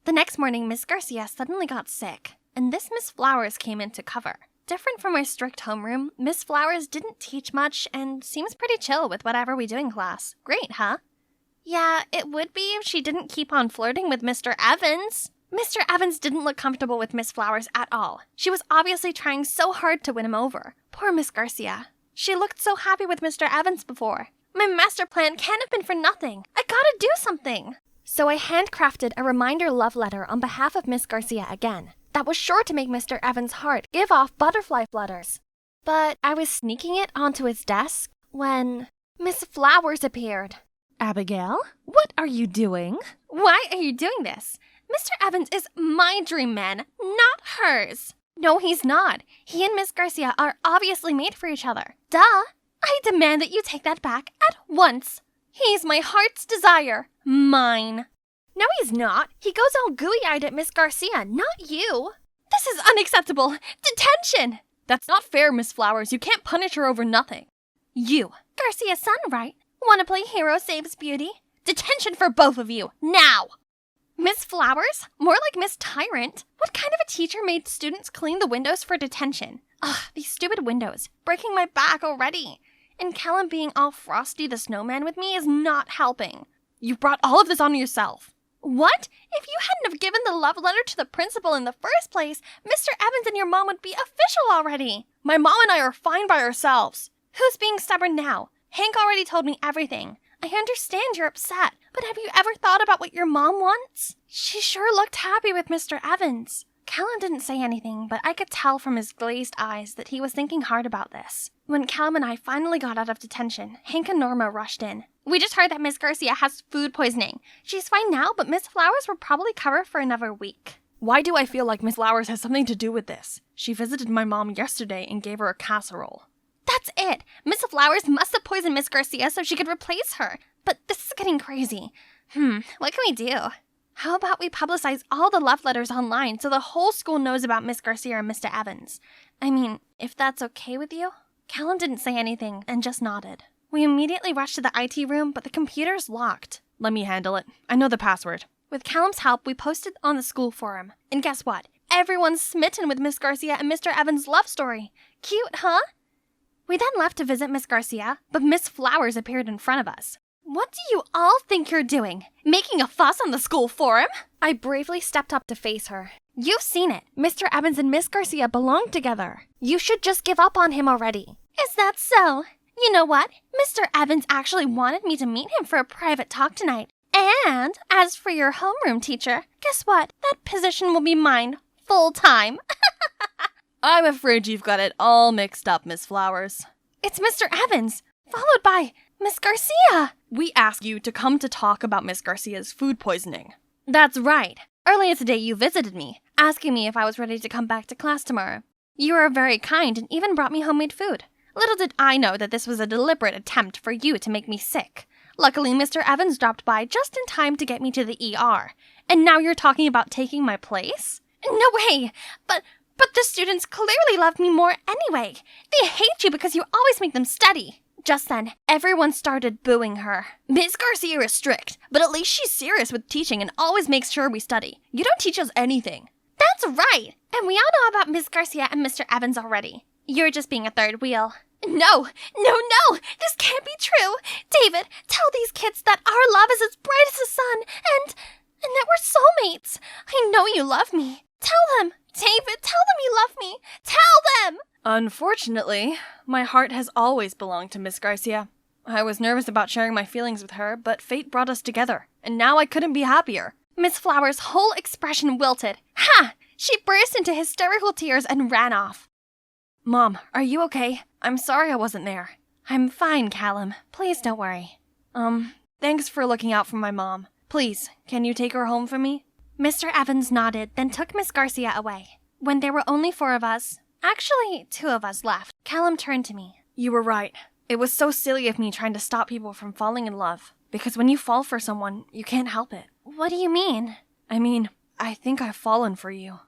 The next morning, Miss Garcia suddenly got sick, and this Miss Flowers came in to cover. Different from our strict homeroom, Miss Flowers didn't teach much and seems pretty chill with whatever we do in class. Great, huh? Yeah, it would be if she didn't keep on flirting with Mr. Evans. Mr. Evans didn't look comfortable with Miss Flowers at all. She was obviously trying so hard to win him over. Poor Miss Garcia. She looked so happy with Mr. Evans before. My master plan can't have been for nothing. I gotta do something. So I handcrafted a reminder love letter on behalf of Miss Garcia again. That was sure to make Mr. Evans' heart give off butterfly flutters. But I was sneaking it onto his desk when Miss Flowers appeared. Abigail, what are you doing? Why are you doing this? Mr. Evans is my dream man, not hers. No, he's not. He and Miss Garcia are obviously made for each other. Duh. I demand that you take that back at once. He's my heart's desire. Mine. No, he's not. He goes all gooey-eyed at Miss Garcia, not you. This is unacceptable. Detention! That's not fair, Miss Flowers. You can't punish her over nothing. You, Garcia's son, right? Want to play hero saves beauty? Detention for both of you, now! Miss Flowers? More like Miss Tyrant. What kind of a teacher made students clean the windows for detention? Ugh, these stupid windows. Breaking my back already. And Callum being all Frosty the Snowman with me is not helping. You brought all of this on yourself. What? If you hadn't have given the love letter to the principal in the first place, Mr. Evans and your mom would be official already. My mom and I are fine by ourselves. Who's being stubborn now? Hank already told me everything. I understand you're upset, but have you ever thought about what your mom wants? She sure looked happy with Mr. Evans. Callum didn't say anything, but I could tell from his glazed eyes that he was thinking hard about this. When Callum and I finally got out of detention, Hank and Norma rushed in. We just heard that Miss Garcia has food poisoning. She's fine now, but Miss Flowers will probably cover for another week. Why do I feel like Miss Flowers has something to do with this? She visited my mom yesterday and gave her a casserole. That's it. Miss Flowers must have poisoned Miss Garcia so she could replace her. But this is getting crazy. What can we do? How about we publicize all the love letters online so the whole school knows about Miss Garcia and Mr. Evans? I mean, if that's okay with you? Callum didn't say anything and just nodded. We immediately rushed to the IT room, but the computer's locked. Let me handle it. I know the password. With Callum's help, we posted on the school forum. And guess what? Everyone's smitten with Miss Garcia and Mr. Evans' love story. Cute, huh? We then left to visit Miss Garcia, but Miss Flowers appeared in front of us. What do you all think you're doing? Making a fuss on the school forum? I bravely stepped up to face her. You've seen it. Mr. Evans and Miss Garcia belong together. You should just give up on him already. Is that so? You know what? Mr. Evans actually wanted me to meet him for a private talk tonight. And as for your homeroom teacher, guess what? That position will be mine full time. I'm afraid you've got it all mixed up, Miss Flowers. It's Mr. Evans, followed by Miss Garcia. We asked you to come to talk about Miss Garcia's food poisoning. That's right. Earlier today you visited me, asking me if I was ready to come back to class tomorrow. You were very kind and even brought me homemade food. Little did I know that this was a deliberate attempt for you to make me sick. Luckily, Mr. Evans dropped by just in time to get me to the ER. And now you're talking about taking my place? No way! But the students clearly love me more anyway. They hate you because you always make them study. Just then, everyone started booing her. Miss Garcia is strict, but at least she's serious with teaching and always makes sure we study. You don't teach us anything. That's right! And we all know about Miss Garcia and Mr. Evans already. You're just being a third wheel. No! This can't be true! David, tell these kids that our love is as bright as the sun, and that we're soulmates. I know you love me. Tell them! David, tell them you love me! Tell them! Unfortunately, my heart has always belonged to Miss Garcia. I was nervous about sharing my feelings with her, but fate brought us together, and now I couldn't be happier. Miss Flowers' whole expression wilted. Ha! She burst into hysterical tears and ran off. Mom, are you okay? I'm sorry I wasn't there. I'm fine, Callum. Please don't worry. Thanks for looking out for my mom. Please, can you take her home for me? Mr. Evans nodded, then took Miss Garcia away. When there were only 4 of us, actually 2 of us left, Callum turned to me. You were right. It was so silly of me trying to stop people from falling in love. Because when you fall for someone, you can't help it. What do you mean? I mean, I think I've fallen for you.